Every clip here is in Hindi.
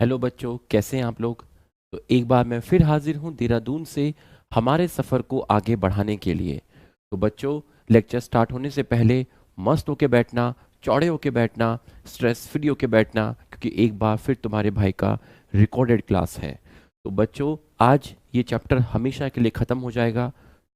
हेलो बच्चों, कैसे हैं आप लोग। तो एक बार मैं फिर हाजिर हूं देहरादून से हमारे सफ़र को आगे बढ़ाने के लिए। तो बच्चों, लेक्चर स्टार्ट होने से पहले मस्त होके बैठना, चौड़े होके बैठना, स्ट्रेस फ्री होके बैठना, क्योंकि एक बार फिर तुम्हारे भाई का रिकॉर्डेड क्लास है। तो बच्चों, आज ये चैप्टर हमेशा के लिए ख़त्म हो जाएगा।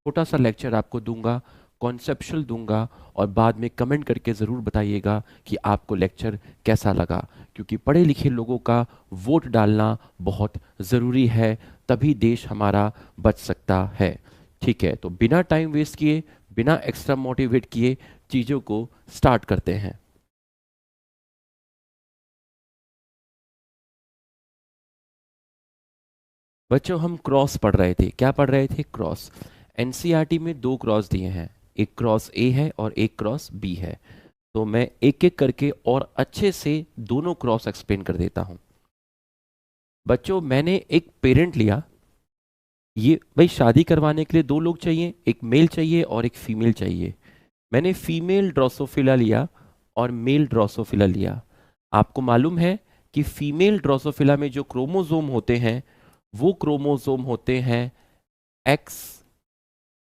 छोटा सा लेक्चर आपको दूंगा, कॉन्सेप्शुअल दूंगा, और बाद में कमेंट करके ज़रूर बताइएगा कि आपको लेक्चर कैसा लगा, क्योंकि पढ़े लिखे लोगों का वोट डालना बहुत ज़रूरी है, तभी देश हमारा बच सकता है। ठीक है, तो बिना टाइम वेस्ट किए, बिना एक्स्ट्रा मोटिवेट किए चीज़ों को स्टार्ट करते हैं। बच्चों, हम क्रॉस पढ़ रहे थे। क्या पढ़ रहे थे? क्रॉस। एनसीईआरटी में दो क्रॉस दिए हैं, एक क्रॉस ए है और एक क्रॉस बी है। तो मैं एक एक करके और अच्छे से दोनों क्रॉस एक्सप्लेन कर देता हूं। बच्चों, मैंने एक पेरेंट लिया। ये भाई, शादी करवाने के लिए दो लोग चाहिए, एक मेल चाहिए और एक फीमेल चाहिए। मैंने फीमेल ड्रोसोफिला लिया और मेल ड्रोसोफिला लिया। आपको मालूम है कि फीमेल ड्रोसोफिला में जो क्रोमोसोम होते हैं वो क्रोमोसोम होते हैं एक्स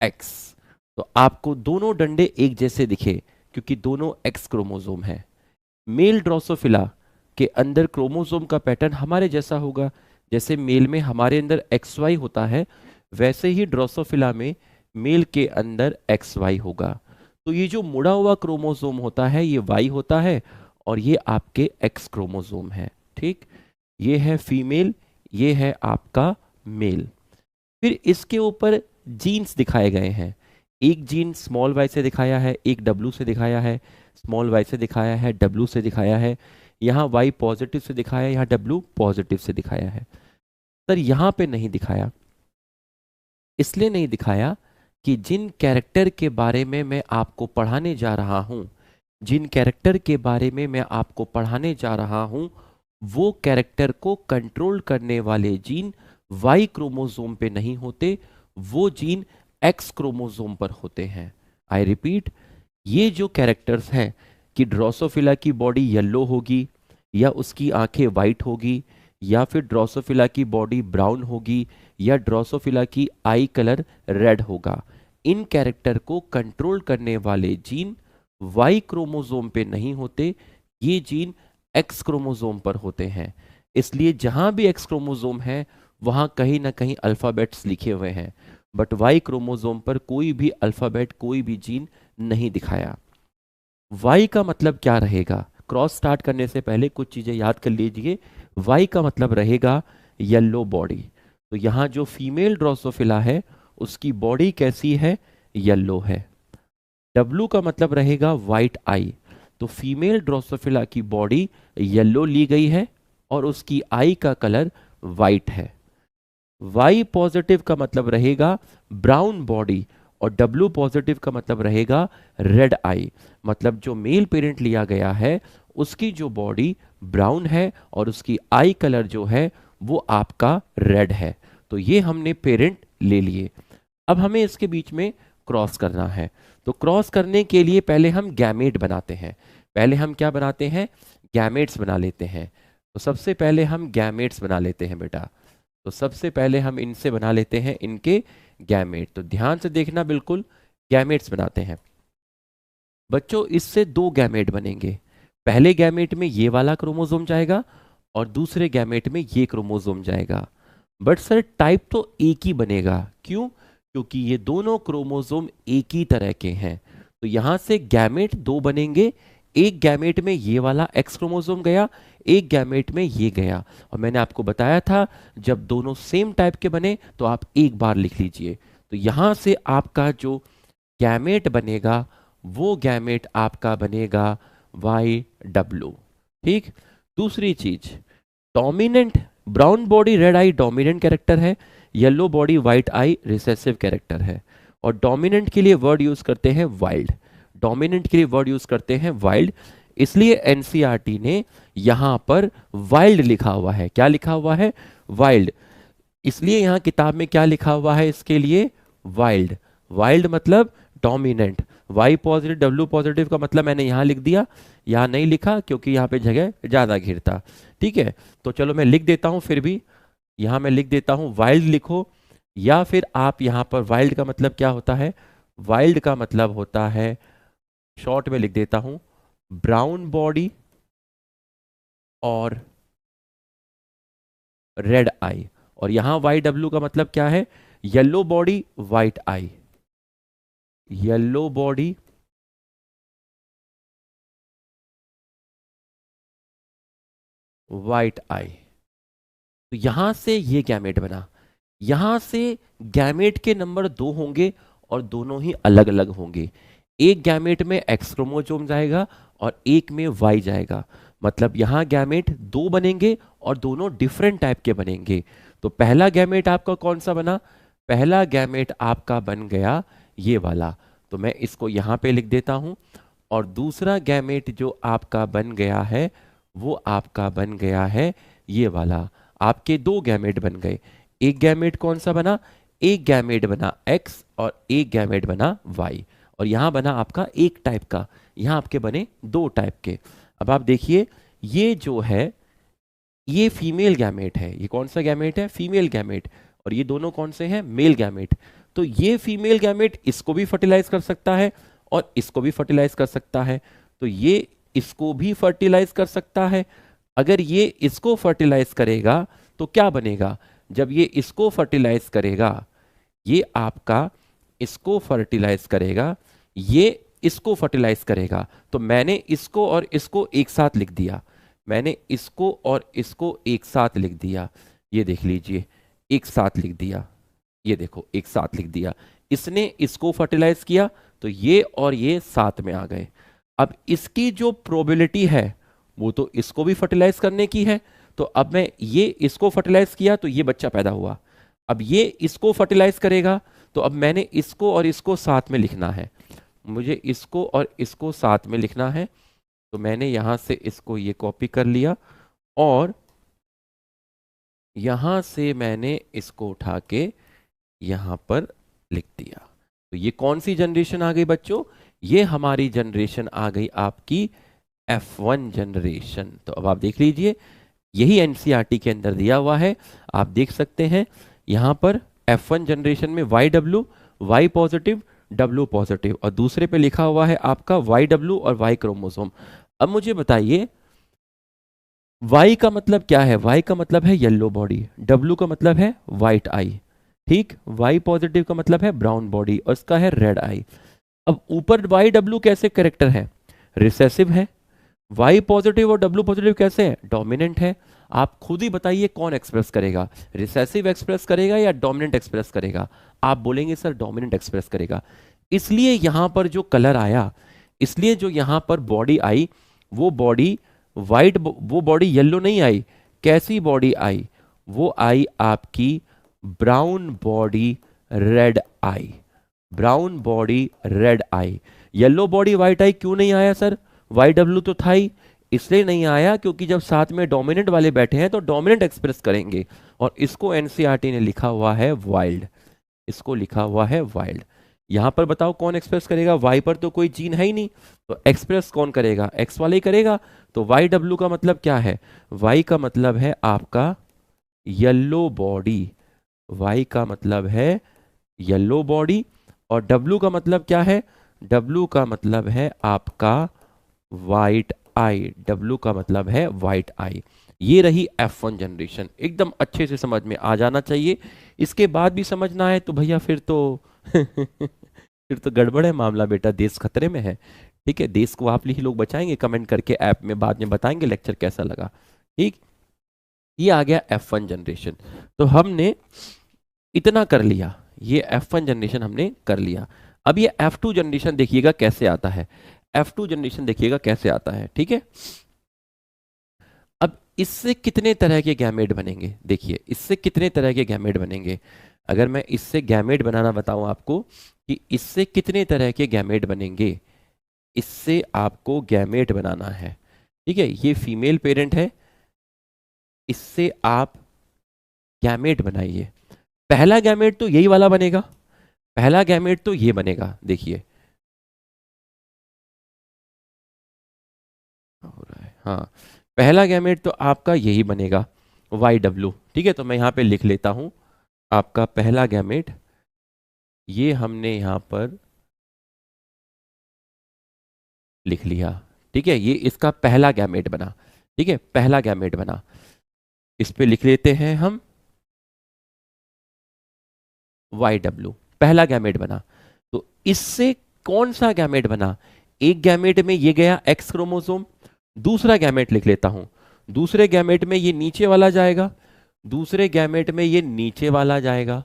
एक्स। तो आपको दोनों डंडे एक जैसे दिखे क्योंकि दोनों एक्स क्रोमोसोम है। मेल ड्रोसोफिला के अंदर क्रोमोसोम का पैटर्न हमारे जैसा होगा। जैसे मेल में हमारे अंदर एक्स वाई होता है, वैसे ही ड्रोसोफिला में मेल के अंदर एक्स वाई होगा। तो ये जो मुड़ा हुआ क्रोमोसोम होता है ये वाई होता है और ये आपके एक्स क्रोमोसोम है। ठीक, ये है फीमेल, ये है आपका मेल। फिर इसके ऊपर जीन्स दिखाए गए हैं। एक जीन स्मॉल वाई से दिखाया है, एक डब्लू से दिखाया है। स्मॉल वाई से दिखाया है, डब्लू से दिखाया है। यहाँ वाई पॉजिटिव से दिखाया है, यहाँ डब्लू पॉजिटिव से दिखाया है। सर, यहाँ पे नहीं दिखाया। इसलिए नहीं दिखाया कि जिन कैरेक्टर के बारे में मैं आपको पढ़ाने जा रहा हूँ, जिन कैरेक्टर के बारे में मैं आपको पढ़ाने जा रहा हूँ, वो कैरेक्टर को कंट्रोल करने वाले जीन वाई क्रोमोसोम पे नहीं होते, वो जीन एक्स क्रोमोसोम पर होते हैं। आई रिपीट, ये जो कैरेक्टर्स हैं कि ड्रोसोफिला की बॉडी येलो होगी या उसकी आंखें वाइट होगी, या फिर ड्रोसोफिला की बॉडी ब्राउन होगी, या ड्रोसोफिला की आई कलर रेड होगा, इन कैरेक्टर को कंट्रोल करने वाले जीन वाई क्रोमोसोम पे नहीं होते, ये जीन एक्स क्रोमोसोम पर होते हैं। इसलिए जहां भी एक्स क्रोमोसोम है वहां कहीं ना कहीं अल्फाबेट्स लिखे हुए हैं, बट वाई क्रोमोसोम पर कोई भी अल्फाबेट, कोई भी जीन नहीं दिखाया। वाई का मतलब क्या रहेगा? क्रॉस स्टार्ट करने से पहले कुछ चीजें याद कर लीजिए। वाई का मतलब रहेगा येलो बॉडी। तो यहां जो फीमेल ड्रोसोफिला है उसकी बॉडी कैसी है? येलो है। डब्लू का मतलब रहेगा वाइट आई। तो फीमेल ड्रोसोफिला की बॉडी येलो ली गई है और उसकी आई का कलर वाइट है। वाई पॉजिटिव का मतलब रहेगा ब्राउन बॉडी और डब्लू पॉजिटिव का मतलब रहेगा रेड आई। मतलब जो मेल पेरेंट लिया गया है उसकी जो बॉडी ब्राउन है और उसकी आई कलर जो है वो आपका रेड है। तो ये हमने पेरेंट ले लिए। अब हमें इसके बीच में क्रॉस करना है। तो क्रॉस करने के लिए पहले हम गैमेट बनाते हैं। पहले हम क्या बनाते हैं? गैमेट्स बना लेते हैं। तो सबसे पहले हम गैमेट्स बना लेते हैं बेटा। तो सबसे पहले हम इनसे बना लेते हैं इनके गैमेट। तो ध्यान से देखना, बिल्कुल गैमेट्स बनाते हैं। बच्चों, इससे दो गैमेट बनेंगे। पहले गैमेट में ये वाला क्रोमोसोम जाएगा और दूसरे गैमेट में ये क्रोमोसोम जाएगा। बट सर, टाइप तो एक ही बनेगा। क्यों? क्योंकि ये दोनों क्रोमोसोम एक ही तरह के हैं। तो यहां से गैमेट दो बनेंगे। एक गैमेट में ये वाला एक्स क्रोमोसोम गया, एक गैमेट में ये गया। और मैंने आपको बताया था जब दोनों सेम टाइप के बने तो आप एक बार लिख लीजिए। तो यहां से आपका जो गैमेट बनेगा वो गैमेट आपका बनेगा वाई डब्लू। ठीक। दूसरी चीज, डोमिनेंट ब्राउन बॉडी रेड आई डोमिनेंट कैरेक्टर है, येलो बॉडी व्हाइट आई रिसेसिव कैरेक्टर है। और डोमिनेंट के लिए वर्ड यूज करते हैं वाइल्ड। डोमिनेंट के लिए वर्ड यूज करते हैं वाइल्ड। इसलिए एनसीईआरटी ने यहां पर वाइल्ड लिखा हुआ है। क्या लिखा हुआ है? वाइल्ड। इसलिए यहां किताब में क्या लिखा हुआ है इसके लिए? वाइल्ड। वाइल्ड मतलब dominant. Y positive W positive का मतलब मैंने यहाँ लिख दिया, यहाँ नहीं लिखा क्योंकि यहाँ पे जगह ज़्यादा घेरता। ठीक है, तो चलो मैं लिख देता हूँ, फिर भी यहाँ मैं लिख देता हूँ वाइल्ड लिखो, या फिर आप यहाँ पर वाइल्ड का मतलब क्या होता है, वाइल्ड का मतलब होता है, शॉर्ट में लिख देता हूँ, ब्राउन बॉडी और रेड आई। और यहां वाई डब्ल्यू का मतलब क्या है, येलो बॉडी व्हाइट आई, येलो बॉडी व्हाइट आई। तो यहां से ये गैमेट बना, यहां से गैमेट के नंबर 2 होंगे और दोनों ही अलग अलग होंगे। एक गैमेट में एक्स क्रोमोसोम जाएगा और एक में वाई जाएगा, मतलब यहां गैमेट 2 बनेंगे और दोनों डिफरेंट टाइप के बनेंगे। तो पहला गैमेट आपका कौन सा बना, पहला गैमेट आपका बन गया ये वाला, तो मैं इसको यहां पे लिख देता हूं। और दूसरा गैमेट जो आपका बन गया है वो आपका बन गया है ये वाला। आपके 2 गैमेट बन गए, एक गैमेट कौन सा बना, एक गैमेट बना एक्स और एक गैमेट बना वाई, और यहां बना आपका एक टाइप का, यहां आपके बने 2 टाइप के। अब आप देखिए ये जो है ये फीमेल गैमेट है, ये कौन सा गैमेट है, फीमेल गैमेट, और ये दोनों कौन से हैं, मेल गैमेट। तो ये फीमेल गैमेट इसको भी फर्टिलाइज कर सकता है और इसको भी फर्टिलाइज कर सकता है, तो ये इसको भी फर्टिलाइज कर सकता है। अगर ये इसको फर्टिलाइज करेगा तो क्या बनेगा, जब ये इसको फर्टिलाइज करेगा, ये आपका इसको फर्टिलाइज करेगा, ये इसको फर्टिलाइज करेगा, तो मैंने इसको और इसको एक साथ लिख दिया, मैंने इसको और इसको एक साथ लिख दिया, ये देख लीजिए एक साथ लिख दिया, ये देखो एक साथ लिख दिया। इसने इसको फर्टिलाइज किया तो ये और ये साथ में आ गए। अब इसकी जो प्रोबेबिलिटी है वो तो इसको भी फर्टिलाइज करने की है, तो अब मैं ये इसको फर्टिलाइज किया तो ये बच्चा पैदा हुआ। अब ये इसको फर्टिलाइज करेगा तो अब मैंने इसको और इसको साथ में लिखना है, मुझे इसको और इसको साथ में लिखना है, तो मैंने यहां से इसको ये कॉपी कर लिया और यहां से मैंने इसको उठा के यहां पर लिख दिया। तो ये कौन सी जनरेशन आ गई बच्चों, ये हमारी जनरेशन आ गई आपकी F1 जनरेशन। तो अब आप देख लीजिए यही एनसीईआरटी के अंदर दिया हुआ है, आप देख सकते हैं यहां पर F1 जनरेशन में YW Y positive W positive, और दूसरे पे लिखा हुआ है आपका YW और Y क्रोमोसोम। अब मुझे बताइए Y का मतलब क्या है, Y का मतलब है येलो बॉडी, W का मतलब है व्हाइट आई, ठीक, Y पॉजिटिव का मतलब है ब्राउन बॉडी और इसका है रेड आई। अब ऊपर YW कैसे करेक्टर है, रिसेसिव है, Y पॉजिटिव और W पॉजिटिव कैसे है, डोमिनेंट है। आप खुद ही बताइए कौन एक्सप्रेस करेगा, रिसेसिव एक्सप्रेस करेगा या डोमिनेंट एक्सप्रेस करेगा, आप बोलेंगे सर डोमिनेंट एक्सप्रेस करेगा। इसलिए यहां पर जो कलर आया, इसलिए जो यहां पर बॉडी आई वो बॉडी वाइट, वो बॉडी येलो नहीं आई, कैसी बॉडी आई, वो आई आपकी ब्राउन बॉडी रेड आई, ब्राउन बॉडी रेड आई। येलो बॉडी व्हाइट आई क्यों नहीं आया सर, YW तो था ही, इसलिए नहीं आया क्योंकि जब साथ में डोमिनेंट वाले बैठे हैं तो डोमिनेंट एक्सप्रेस करेंगे, और इसको एनसीईआरटी ने लिखा हुआ है वाइल्ड, इसको लिखा हुआ है वाइल्ड। यहां पर बताओ कौन एक्सप्रेस करेगा, वाई पर तो कोई जीन है ही नहीं, तो एक्सप्रेस कौन करेगा, एक्स वाले ही करेगा। तो YW का मतलब क्या है, वाई का मतलब है आपका येलो बॉडी, वाई का मतलब है येलो बॉडी, और W का मतलब क्या है, W का मतलब है आपका वाइट आई, W का मतलब है वाइट आई। ये रही F1 जनरेशन, एकदम अच्छे से समझ में आ जाना चाहिए। इसके बाद भी समझना है तो भैया फिर तो फिर तो गड़बड़ है मामला बेटा, देश खतरे में है। ठीक है, देश को आप ही लोग बचाएंगे, कमेंट करके ऐप में बाद में बताएंगे लेक्चर कैसा लगा। ठीक, ये आ गया F1 जनरेशन। तो हमने इतना कर लिया, ये F1 जनरेशन हमने कर लिया। अब ये F2 जनरेशन देखिएगा कैसे आता है, F2 जनरेशन देखिएगा कैसे आता है, ठीक है। अब इससे कितने तरह के गैमेट बनेंगे, देखिए इससे कितने तरह के गैमेट बनेंगे। अगर मैं इससे गैमेट बनाना बताऊं आपको कि इससे कितने तरह के गैमेट बनेंगे, इससे आपको गैमेट बनाना है, ठीक है। ये फीमेल पेरेंट है, इससे आप गैमेट बनाइए। पहला गैमेट तो यही वाला बनेगा, पहला गैमेट तो ये बनेगा, देखिए हाँ, पहला गैमेट तो आपका यही बनेगा YW। ठीक है, तो मैं यहाँ पे लिख लेता हूँ आपका पहला गैमेट, ये हमने यहाँ पर लिख लिया। ठीक है, ये इसका पहला गैमेट बना। ठीक है, पहला गैमेट बना, इस पे लिख लेते हैं हम YW, पहला गैमेट बना। तो इससे कौन सा गैमेट बना? एक गैमेट में ये गया X क्रोमोसोम, दूसरा गैमेट लिख लेता हूं, दूसरे गैमेट में ये नीचे वाला जाएगा, दूसरे गैमेट में ये नीचे वाला जाएगा।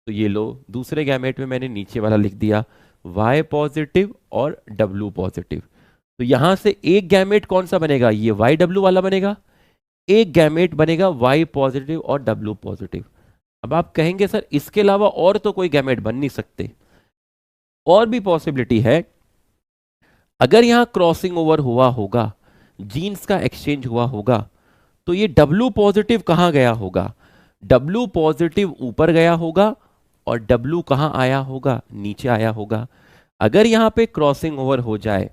तो ये लो, दूसरे गैमेट में मैंने नीचे वाला लिख दिया Y पॉजिटिव और W पॉजिटिव। तो यहां से एक गैमेट कौन सा बनेगा? ये YW वाला बनेगा। एक गैमेट बनेगा Y पॉजिटिव और W पॉजिटिव। अब आप कहेंगे सर इसके अलावा और तो कोई गैमेट बन नहीं सकते। और भी पॉसिबिलिटी है, अगर यहां क्रॉसिंग ओवर हुआ होगा, जीन्स का एक्सचेंज हुआ होगा, तो ये W पॉजिटिव कहां गया होगा? W पॉजिटिव ऊपर गया होगा और W कहां आया होगा? नीचे आया होगा। अगर यहां पे क्रॉसिंग ओवर हो जाए,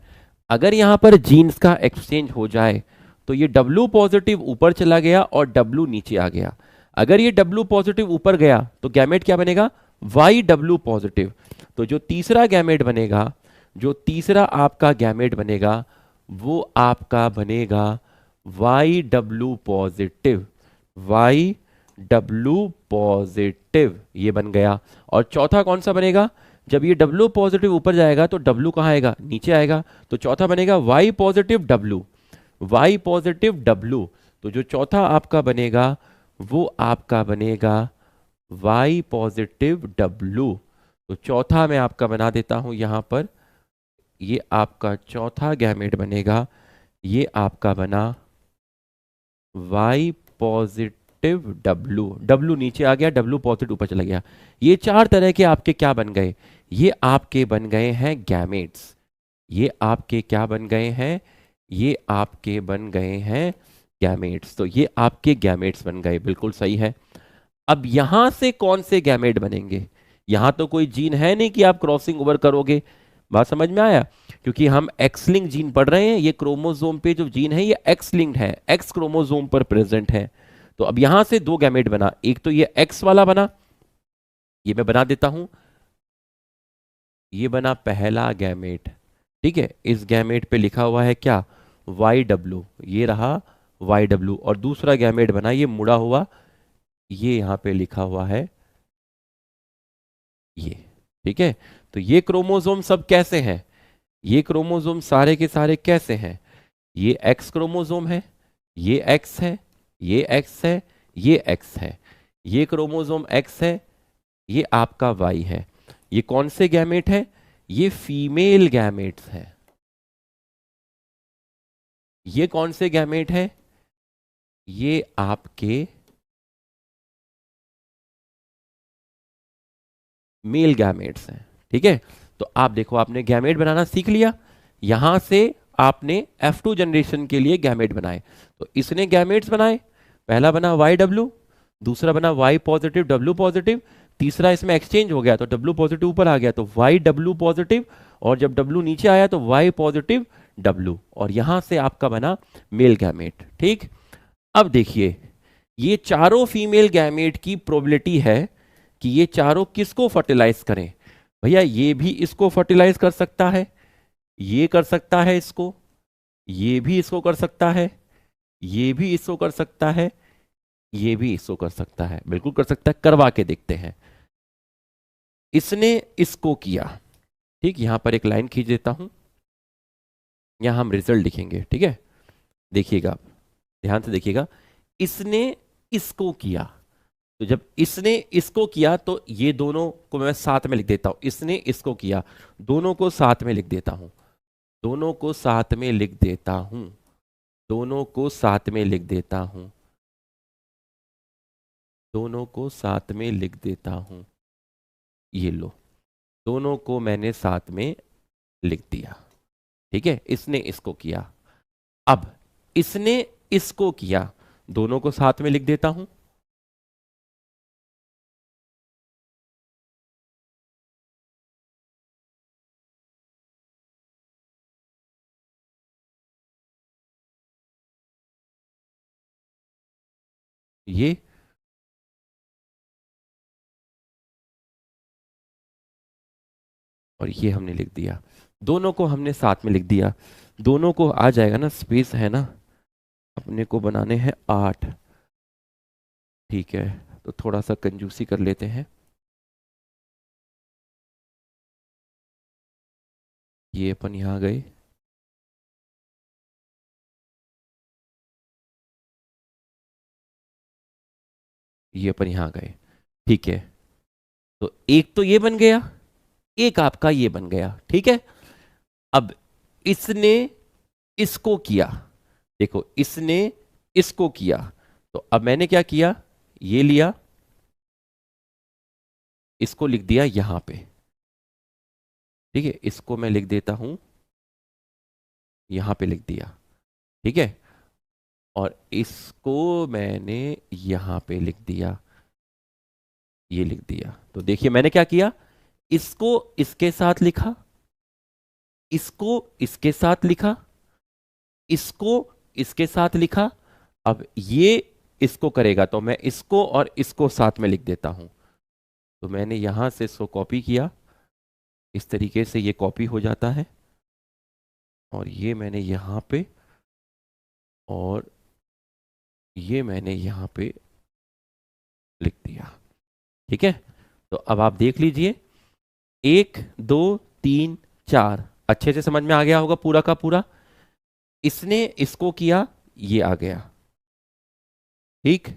अगर यहां पर जीन्स का एक्सचेंज हो जाए, तो ये W पॉजिटिव ऊपर चला गया और W नीचे आ गया। अगर ये W पॉजिटिव ऊपर गया तो गैमेट क्या बनेगा? YW positive. तो जो तीसरा गैमेट बनेगा, जो तीसरा आपका गैमेट बनेगा, वो आपका बनेगा YW पॉजिटिव। YW पॉजिटिव ये बन गया। और चौथा कौन सा बनेगा? जब ये W पॉजिटिव ऊपर जाएगा तो W कहाँ आएगा? नीचे आएगा। तो चौथा बनेगा Y positive W, Y positive W। तो जो चौथा आपका बनेगा वो आपका बनेगा Y पॉजिटिव W। तो चौथा मैं आपका बना देता हूं यहां पर, ये आपका चौथा गैमेट बनेगा, ये आपका बना Y पॉजिटिव W। W नीचे आ गया, W पॉजिटिव ऊपर चला गया। ये चार तरह के आपके क्या बन गए? ये आपके बन गए हैं गैमेट्स। ये आपके क्या बन गए हैं? ये आपके बन गए हैं गैमेट्स। तो ये आपके गैमेट्स बन गए, बिल्कुल सही है। अब यहां से कौन से गैमेट बनेंगे? यहां तो कोई जीन है नहीं कि आप क्रॉसिंग ओवर करोगे। बात समझ में आया? क्योंकि हम एक्स लिंक जीन पढ़ रहे हैं, ये क्रोमोसोम पे जो जीन है ये एक्स लिंक्ड है, एक्स क्रोमोसोम पर प्रेजेंट है। तो अब यहां से दो गैमेट बना, एक तो ये एक्स वाला बना, ये मैं बना देता हूं, ये बना पहला गैमेट। ठीक है, इस गैमेट पे लिखा हुआ है क्या? YW, ये रहा YW। और दूसरा गैमेट बना, ये मुड़ा हुआ, ये यहां पे लिखा हुआ है ये। ठीक है, तो ये क्रोमोसोम सब कैसे हैं? ये क्रोमोसोम सारे के सारे कैसे हैं? ये एक्स क्रोमोसोम है, ये एक्स है, ये एक्स है, ये एक्स है। ये क्रोमोसोम एक्स है, ये आपका वाई है। ये कौन से गैमेट है? ये फीमेल गैमेट्स है। ये कौन से गैमेट है? ये आपके मेल गैमेट्स हैं। ठीक है, तो आप देखो, आपने गैमेट बनाना सीख लिया। यहां से आपने F2 जनरेशन के लिए गैमेट बनाए। तो इसने गैमेट्स बनाए, पहला बना YW, दूसरा बना Y पॉजिटिव W पॉजिटिव, तीसरा इसमें एक्सचेंज हो गया तो W पॉजिटिव ऊपर आ गया तो YW पॉजिटिव, और जब W नीचे आया तो Y पॉजिटिव W, और यहां से आपका बना मेल गैमेट। ठीक, अब देखिए, ये चारों फीमेल गैमेट की प्रोबेबिलिटी है कि ये चारों किसको फर्टिलाइज करें। भैया ये भी इसको फर्टिलाइज कर सकता है, ये कर सकता है इसको, ये भी इसको कर सकता है, ये भी इसको कर सकता है, ये भी इसको कर सकता है, बिल्कुल कर सकता है। करवा के देखते हैं। इसने इसको किया। ठीक, यहां पर एक लाइन खींच देता हूं, यहां हम रिजल्ट लिखेंगे। ठीक है, देखिएगा, ध्यान से देखिएगा। इसने इसको किया, तो जब इसने इसको किया तो ये दोनों को मैं साथ में लिख देता हूं। इसने इसको किया, दोनों को साथ में लिख देता हूं, दोनों को साथ में लिख देता हूं, दोनों को साथ में लिख देता हूं, दोनों को साथ में लिख देता हूं। ये लो, दोनों को मैंने साथ में लिख दिया। ठीक है, इसने इसको किया। अब इसने इसको किया, दोनों को साथ में लिख देता हूं, ये, और ये हमने लिख दिया। दोनों को हमने साथ में लिख दिया, दोनों को आ जाएगा ना, स्पेस है ना, अपने को बनाने हैं 8। ठीक है, तो थोड़ा सा कंजूसी कर लेते हैं। ये अपन यहाँ गए, ये अपन यहाँ गए। ठीक है, तो एक तो ये बन गया, एक आपका ये बन गया। ठीक है, अब इसने इसको किया, देखो इसने इसको किया, तो अब मैंने क्या किया, ये लिया, इसको लिख दिया यहां पे। ठीक है, इसको मैं लिख देता हूं, यहां पे लिख दिया। ठीक है, और इसको मैंने यहां पे लिख दिया, ये लिख दिया। तो देखिए मैंने क्या किया, इसको इसके साथ लिखा, इसको इसके साथ लिखा, इसको इसके साथ लिखा। अब ये इसको करेगा, तो मैं इसको और इसको साथ में लिख देता हूं। तो मैंने यहां से इसको कॉपी किया, इस तरीके से ये कॉपी हो जाता है, और ये मैंने यहां पे, और ये मैंने यहां पे लिख दिया। ठीक है, तो अब आप देख लीजिए, 1 2 3 4, अच्छे से समझ में आ गया होगा पूरा का पूरा। इसने इसको किया, ये आ गया। ठीक,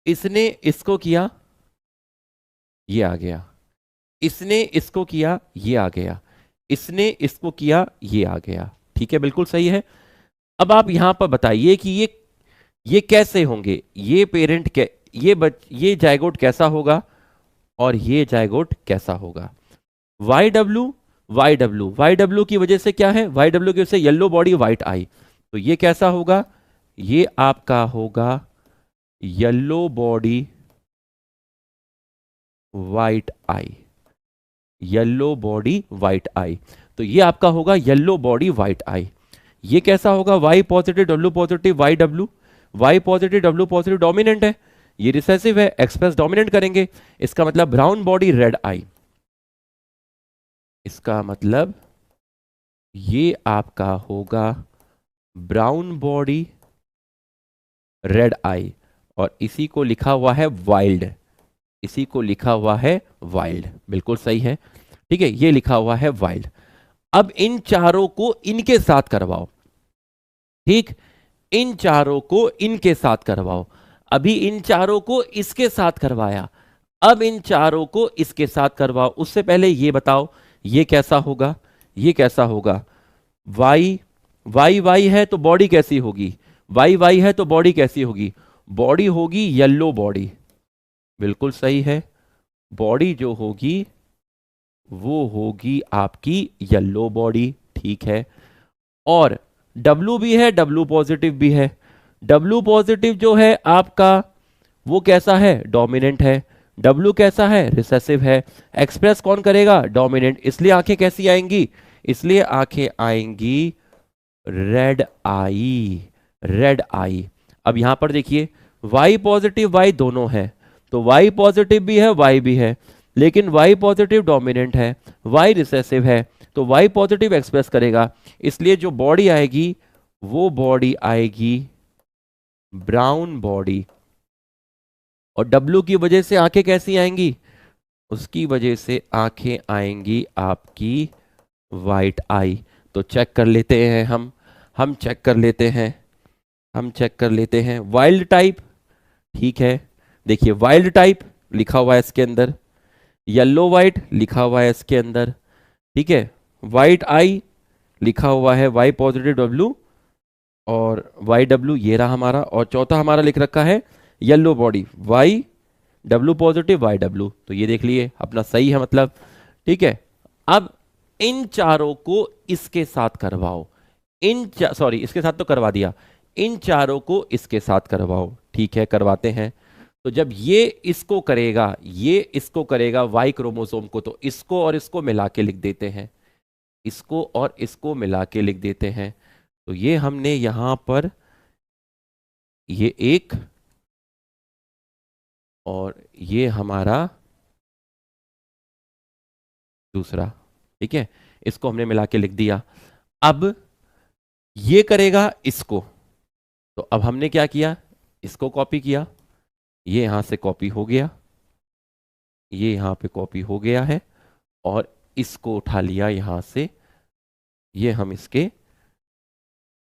इसने इसको किया, ये आ गया। इसने इसको किया, ये आ गया। इसने इसको किया, ये आ गया। ठीक है, बिल्कुल सही है। अब आप यहां पर बताइए कि ये कैसे होंगे, ये पेरेंट के, ये जायगोट कैसा होगा, और ये जायगोट कैसा होगा। Y W, Y W, Y W की वजह से क्या है, वाई डब्ल्यू की वजह से येलो बॉडी व्हाइट आई, तो ये कैसा होगा, ये आपका होगा येलो बॉडी व्हाइट आई, येलो बॉडी व्हाइट आई। तो ये आपका होगा येलो बॉडी व्हाइट आई। ये कैसा होगा, Y positive W positive Y W, Y positive W positive dominant है, ये रिसेसिव है, एक्सप्रेस डोमिनेंट करेंगे। इसका मतलब ब्राउन बॉडी रेड आई, इसका मतलब ये आपका होगा ब्राउन बॉडी रेड आई, और इसी को लिखा हुआ है वाइल्ड, इसी को लिखा हुआ है वाइल्ड, बिल्कुल सही है। ठीक है, ये लिखा हुआ है वाइल्ड। अब इन चारों को इनके साथ करवाओ। ठीक, इन चारों को इनके साथ करवाओ। अभी इन चारों को इसके साथ करवाया, अब इन चारों को इसके साथ करवाओ। उससे पहले ये बताओ, ये कैसा होगा, ये कैसा होगा। वाई, वाई वाई है तो बॉडी कैसी होगी, वाई वाई है तो बॉडी कैसी होगी, बॉडी होगी येलो बॉडी, बिल्कुल सही है। बॉडी जो होगी वो होगी आपकी येलो बॉडी। ठीक है, और W भी है, W पॉजिटिव भी है। W पॉजिटिव जो है आपका वो कैसा है, डोमिनेंट है। W कैसा है, रिसेसिव है। एक्सप्रेस कौन करेगा, डोमिनेंट, इसलिए आंखें कैसी आएंगी, इसलिए आंखें आएंगी रेड आई, रेड आई। अब यहां पर देखिए, Y पॉजिटिव Y दोनों है, तो Y पॉजिटिव भी है Y भी है, लेकिन Y पॉजिटिव डोमिनेंट है, Y रिसेसिव है, तो Y पॉजिटिव एक्सप्रेस करेगा, इसलिए जो बॉडी आएगी वो बॉडी आएगी ब्राउन बॉडी। और W की वजह से आंखें कैसी आएंगी, उसकी वजह से आंखें आएंगी आपकी वाइट आई। तो चेक कर लेते हैं हम चेक कर लेते हैं, हम चेक कर लेते हैं वाइल्ड टाइप। ठीक है, देखिए वाइल्ड टाइप लिखा हुआ है इसके अंदर, येलो वाइट लिखा हुआ है इसके अंदर। ठीक है, वाइट आई लिखा हुआ है वाई पॉजिटिव डब्ल्यू और वाई डब्ल्यू, ये रहा हमारा। और चौथा हमारा लिख रखा है yellow body Y W positive Y W, तो ये देख लिए अपना सही है मतलब। ठीक है, अब इन चारों को इसके साथ करवाओ, सॉरी इसके साथ तो करवा दिया, इन चारों को इसके साथ करवाओ। ठीक है, करवाते हैं। तो जब ये इसको करेगा, ये इसको करेगा वाई क्रोमोसोम को, तो इसको और इसको मिला के लिख देते हैं, इसको और इसको मिला के लिख देते हैं। तो ये हमने यहां पर ये एक और ये हमारा दूसरा। ठीक है, इसको हमने मिला के लिख दिया। अब ये करेगा इसको, तो अब हमने क्या किया, इसको कॉपी किया, ये यहां से कॉपी हो गया, ये यहां पे कॉपी हो गया है, और इसको उठा लिया यहां से, ये हम इसके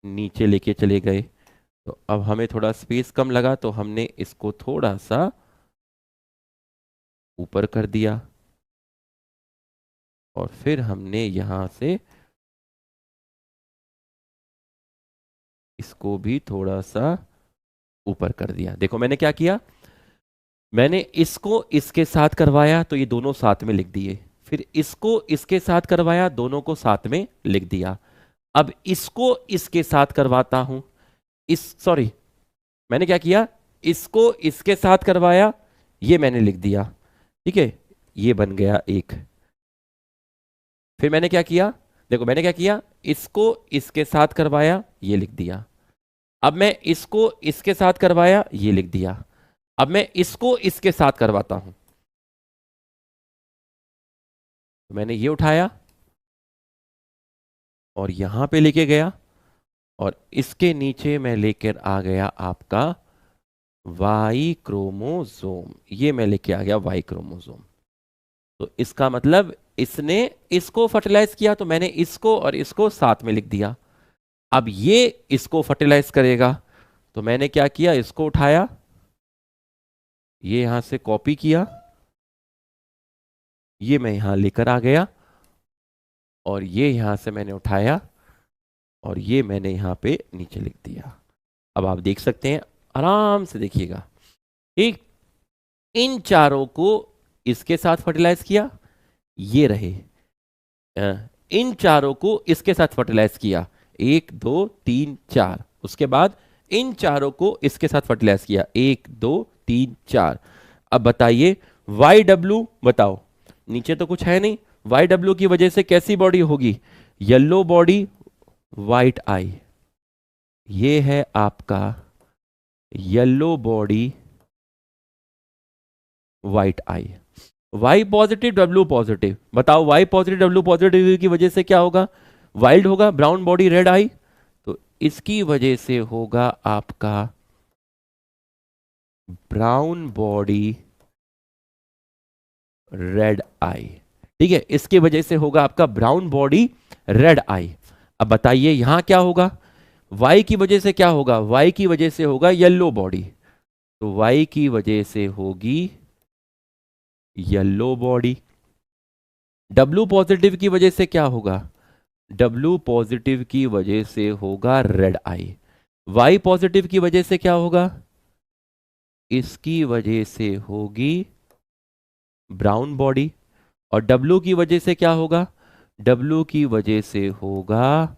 नीचे लेके चले गए। तो अब हमें थोड़ा स्पेस कम लगा, तो हमने इसको थोड़ा सा ऊपर कर दिया, और फिर हमने यहां से इसको भी थोड़ा सा ऊपर कर दिया। देखो मैंने क्या किया, मैंने इसको इसके साथ करवाया तो ये दोनों साथ में लिख दिए, फिर इसको इसके साथ करवाया, दोनों को साथ में लिख दिया। अब इसको इसके साथ करवाता हूं, सॉरी, मैंने क्या किया, इसको इसके साथ करवाया, ये मैंने लिख दिया। ठीक है, ये बन गया एक। फिर मैंने क्या किया, देखो मैंने क्या किया, इसको इसके साथ करवाया, ये लिख दिया। अब मैं इसको इसके साथ करवाया, ये लिख दिया। अब मैं इसको इसके साथ करवाता हूं, तो मैंने ये उठाया और यहां पे लेके गया, और इसके नीचे मैं लेकर आ गया आपका वाई क्रोमोसोम, ये मैं लेके आ गया वाई क्रोमोसोम। तो इसका मतलब इसने इसको फर्टिलाइज किया, तो मैंने इसको और इसको साथ में लिख दिया। अब ये इसको फर्टिलाइज करेगा, तो मैंने क्या किया, इसको उठाया, ये यहां से कॉपी किया, ये मैं यहां लेकर आ गया, और ये यहां से मैंने उठाया और ये मैंने यहां पे नीचे लिख दिया। अब आप देख सकते हैं, आराम से देखिएगा, ठीक, इन चारों को इसके साथ फर्टिलाइज किया, ये रहे, इन चारों को इसके साथ फर्टिलाइज किया, 1 2 3 4, उसके बाद इन चारों को इसके साथ फर्टिलाइज किया, 1 2 3 4। अब बताइए वाई डब्ल्यू, बताओ, नीचे तो कुछ है नहीं, वाई डब्ल्यू की वजह से कैसी बॉडी होगी, येलो बॉडी वाइट आई, ये है आपका येलो बॉडी वाइट आई। वाई पॉजिटिव डब्ल्यू पॉजिटिव, बताओ वाई पॉजिटिव डब्ल्यू पॉजिटिव की वजह से क्या होगा, वाइल्ड होगा, ब्राउन बॉडी रेड आई, तो इसकी वजह से होगा आपका ब्राउन बॉडी रेड आई। ठीक है, इसकी वजह से होगा आपका ब्राउन बॉडी रेड आई। अब बताइए यहां क्या होगा, वाई की वजह से क्या होगा, वाई की वजह से होगा येलो बॉडी, तो वाई की वजह से होगी येलो बॉडी। डब्ल्यू पॉजिटिव की वजह से क्या होगा, डब्ल्यू पॉजिटिव की वजह से होगा रेड आई। वाई पॉजिटिव की वजह से क्या होगा, इसकी वजह से होगी ब्राउन बॉडी, और डब्ल्यू की वजह से क्या होगा, डब्ल्यू की वजह से होगा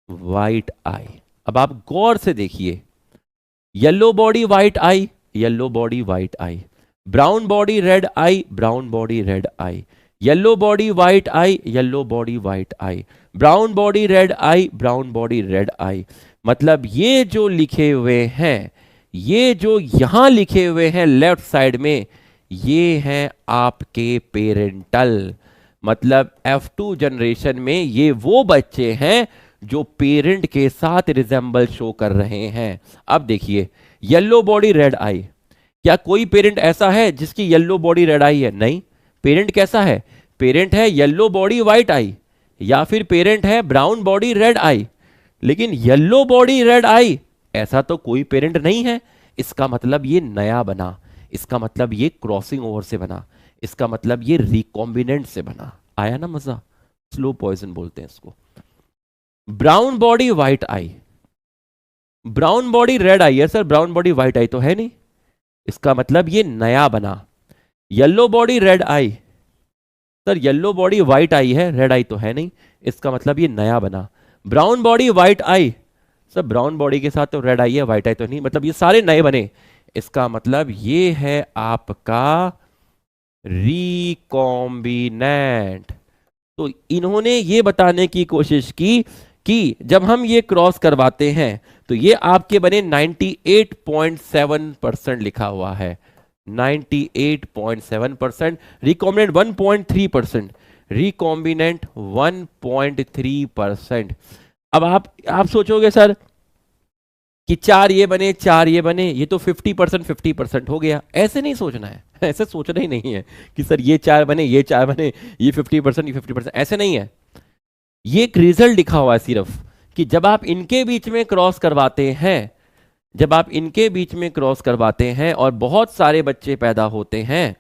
वाइट आई। अब आप गौर से देखिए, येलो बॉडी वाइट आई, येलो बॉडी वाइट आई, ब्राउन बॉडी रेड आई, ब्राउन बॉडी रेड आई, येलो बॉडी वाइट आई, येलो बॉडी वाइट आई, ब्राउन बॉडी रेड आई, ब्राउन बॉडी रेड आई। मतलब ये जो लिखे हुए हैं, ये जो यहां लिखे हुए हैं लेफ्ट साइड में, ये हैं आपके पेरेंटल, मतलब F2 जनरेशन में ये वो बच्चे हैं जो पेरेंट के साथ रिजेंबल शो कर रहे हैं। अब देखिए येलो बॉडी रेड आई, क्या कोई पेरेंट ऐसा है जिसकी येलो बॉडी रेड आई है, नहीं। पेरेंट कैसा है, पेरेंट है येलो बॉडी व्हाइट आई, या फिर पेरेंट है ब्राउन बॉडी रेड आई, लेकिन येलो बॉडी रेड आई ऐसा तो कोई पेरेंट नहीं है। इसका मतलब ये नया बना, इसका मतलब ये क्रॉसिंग ओवर से बना, इसका मतलब ये रिकॉम्बिनेंट से बना। आया ना मजा, स्लो पॉइजन बोलते हैं इसको। ब्राउन बॉडी व्हाइट आई, ब्राउन बॉडी रेड आई है सर, ब्राउन बॉडी व्हाइट आई तो है नहीं, इसका मतलब ये नया बना। येलो बॉडी रेड आई, सर येलो बॉडी व्हाइट आई है, रेड आई तो है नहीं, इसका मतलब ये नया बना। ब्राउन बॉडी व्हाइट आई, सर ब्राउन बॉडी के साथ तो रेड आई है, व्हाइट आई तो नहीं, मतलब ये सारे नए बने, इसका मतलब ये है आपका रिकॉम्बिनेंट। तो इन्होंने ये बताने की कोशिश की कि जब हम ये क्रॉस करवाते हैं तो ये आपके बने 98.7% लिखा हुआ है, 98.7%, रिकॉम्बिनेंट 1.3%, रिकॉम्बिनेंट 1.3%। अब आप सोचोगे सर कि चार ये बने चार ये बने, ये तो 50% 50% हो गया। ऐसे नहीं सोचना है, ऐसे सोचना ही नहीं है कि सर ये चार बने ये चार बने, ये 50% ये 50%, ऐसे नहीं है। ये एक रिजल्ट लिखा हुआ है सिर्फ कि जब आप इनके बीच में क्रॉस करवाते हैं, जब आप इनके बीच में क्रॉस करवाते हैं और बहुत सारे बच्चे पैदा होते हैं,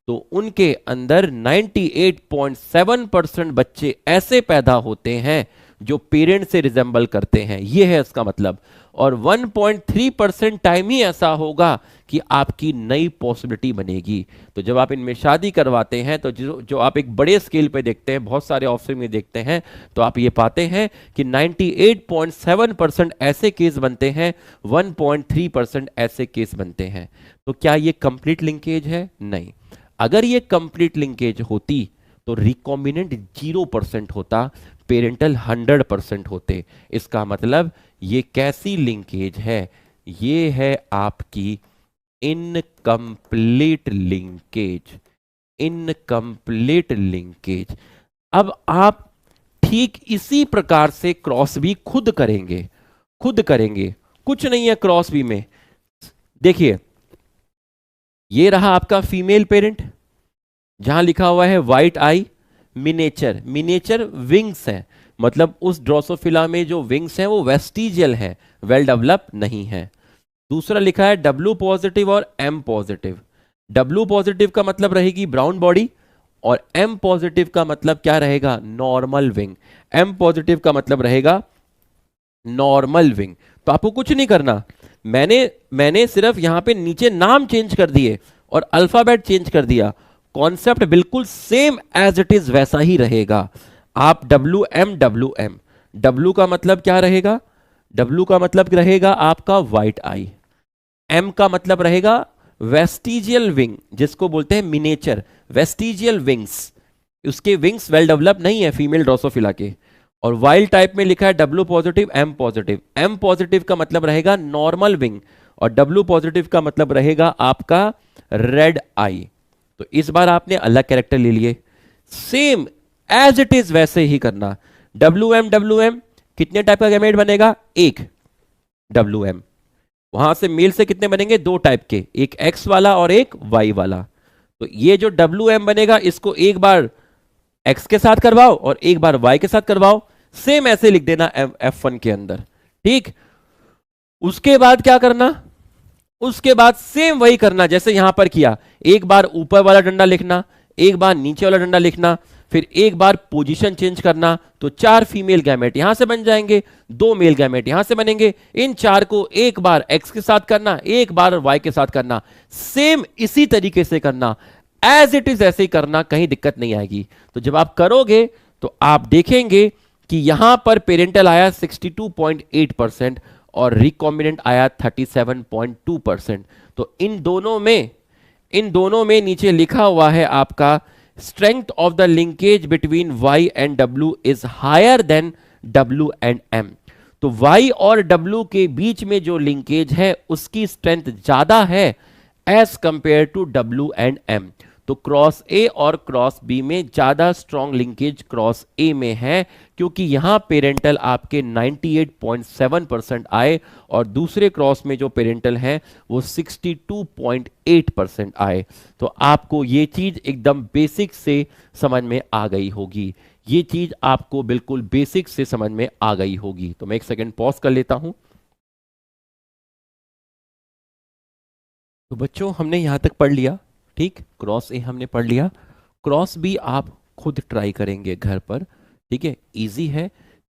तो उनके अंदर 98.7% बच्चे ऐसे पैदा होते हैं जो पेरेंट से रिजेंबल करते हैं, ये है इसका मतलब। और 1.3% टाइम ही ऐसा होगा कि आपकी नई पॉसिबिलिटी बनेगी। तो जब आप इनमें शादी करवाते हैं, तो जो आप एक बड़े स्केल पे देखते हैं, बहुत सारे ऑफिस में देखते हैं, तो आप ये पाते हैं कि 98.7% ऐसे केस बनते हैं, 1.3% ऐसे केस बनते हैं। तो क्या ये कंप्लीट लिंकेज है? नहीं। अगर ये कंप्लीट लिंकेज होती तो रिकॉम्बिनेंट 0% होता, पेरेंटल 100% होते। इसका मतलब ये कैसी लिंकेज है? ये है आपकी इनकम्प्लीट लिंकेज, इनकम्प्लीट लिंकेज। अब आप ठीक इसी प्रकार से क्रॉस भी खुद करेंगे, खुद करेंगे। कुछ नहीं है क्रॉस बी में, देखिए ये रहा आपका फीमेल पेरेंट, जहां लिखा हुआ है व्हाइट आई मिनेचर, मिनेचर विंग्स है, मतलब उस ड्रोसोफिला में जो विंग्स हैं वो वेस्टिजियल है, वेल डेवलप नहीं है। दूसरा लिखा है डब्ल्यू पॉजिटिव और एम पॉजिटिव। डब्ल्यू पॉजिटिव का मतलब रहेगी ब्राउन बॉडी, और एम पॉजिटिव का मतलब क्या रहेगा? Normal wing. एम पॉजिटिव का मतलब रहेगा नॉर्मल विंग। तो आपको कुछ नहीं करना, मैंने सिर्फ यहां पे नीचे नाम चेंज कर दिए और अल्फाबेट चेंज कर दिया, कॉन्सेप्ट बिल्कुल सेम एज इट इज वैसा ही रहेगा। आप डब्ल्यू एम, डब्ल्यू का मतलब क्या रहेगा? डब्ल्यू का मतलब रहेगा आपका व्हाइट आई। एम का मतलब रहेगा वेस्टिजियल विंग, जिसको बोलते हैं मिनेचर, वेस्टिजियल विंग्स। उसके विंग्स वेल डेवलप नहीं है फीमेल ड्रोसोफिला के। और वाइल्ड टाइप में लिखा है W positive M positive. M positive का मतलब रहेगा नॉर्मल विंग, और डब्ल्यू पॉजिटिव का मतलब रहेगा आपका रेड आई। तो इस बार आपने अलग कैरेक्टर ले लिए, सेम एज इट इज वैसे ही करना। डब्ल्यू एम कितने टाइप का गैमेट बनेगा? एक डब्ल्यू एम। वहां से मेल से कितने बनेंगे? दो टाइप के, एक एक्स वाला और एक वाई वाला। तो ये जो डब्ल्यू एम बनेगा, इसको एक बार एक्स के साथ करवाओ और एक बार वाई के साथ करवाओ, सेम ऐसे लिख देना F1 के अंदर, ठीक। उसके बाद क्या करना? उसके बाद सेम वही करना जैसे यहां पर किया, एक बार ऊपर वाला डंडा लिखना, एक बार नीचे वाला डंडा लिखना, फिर एक बार पोजीशन चेंज करना, तो चार फीमेल गैमेट यहां से बन जाएंगे, दो मेल गैमेट यहां से बनेंगे। इन चार को एक बार एक्स के साथ करना, एक बार वाई के साथ करना, सेम इसी तरीके से करना, एज इट इज ऐसे ही करना, कहीं दिक्कत नहीं आएगी। तो जब आप करोगे तो आप देखेंगे कि यहां पर पेरेंटल आया 62.8% और रिकॉम्बिनेंट आया 37.2%। तो इन दोनों में नीचे लिखा हुआ है आपका strength of the linkage between Y and W is higher than W and M. तो वाई और डब्ल्यू के बीच में जो लिंकेज है उसकी स्ट्रेंथ ज्यादा है as compare to W and M. तो क्रॉस ए और क्रॉस बी में ज्यादा स्ट्रॉन्ग लिंकेज क्रॉस ए में है, क्योंकि यहां पेरेंटल आपके 98.7% आए और दूसरे क्रॉस में जो पेरेंटल है वो 62.8% आए। तो आपको ये चीज एकदम बेसिक से समझ में आ गई होगी, ये चीज आपको बिल्कुल बेसिक से समझ में आ गई होगी। तो मैं एक सेकंड पॉज कर लेता हूं। तो बच्चों हमने यहां तक पढ़ लिया, ठीक। क्रॉस ए हमने पढ़ लिया, क्रॉस बी आप खुद ट्राई करेंगे घर पर, ठीक है, इजी है।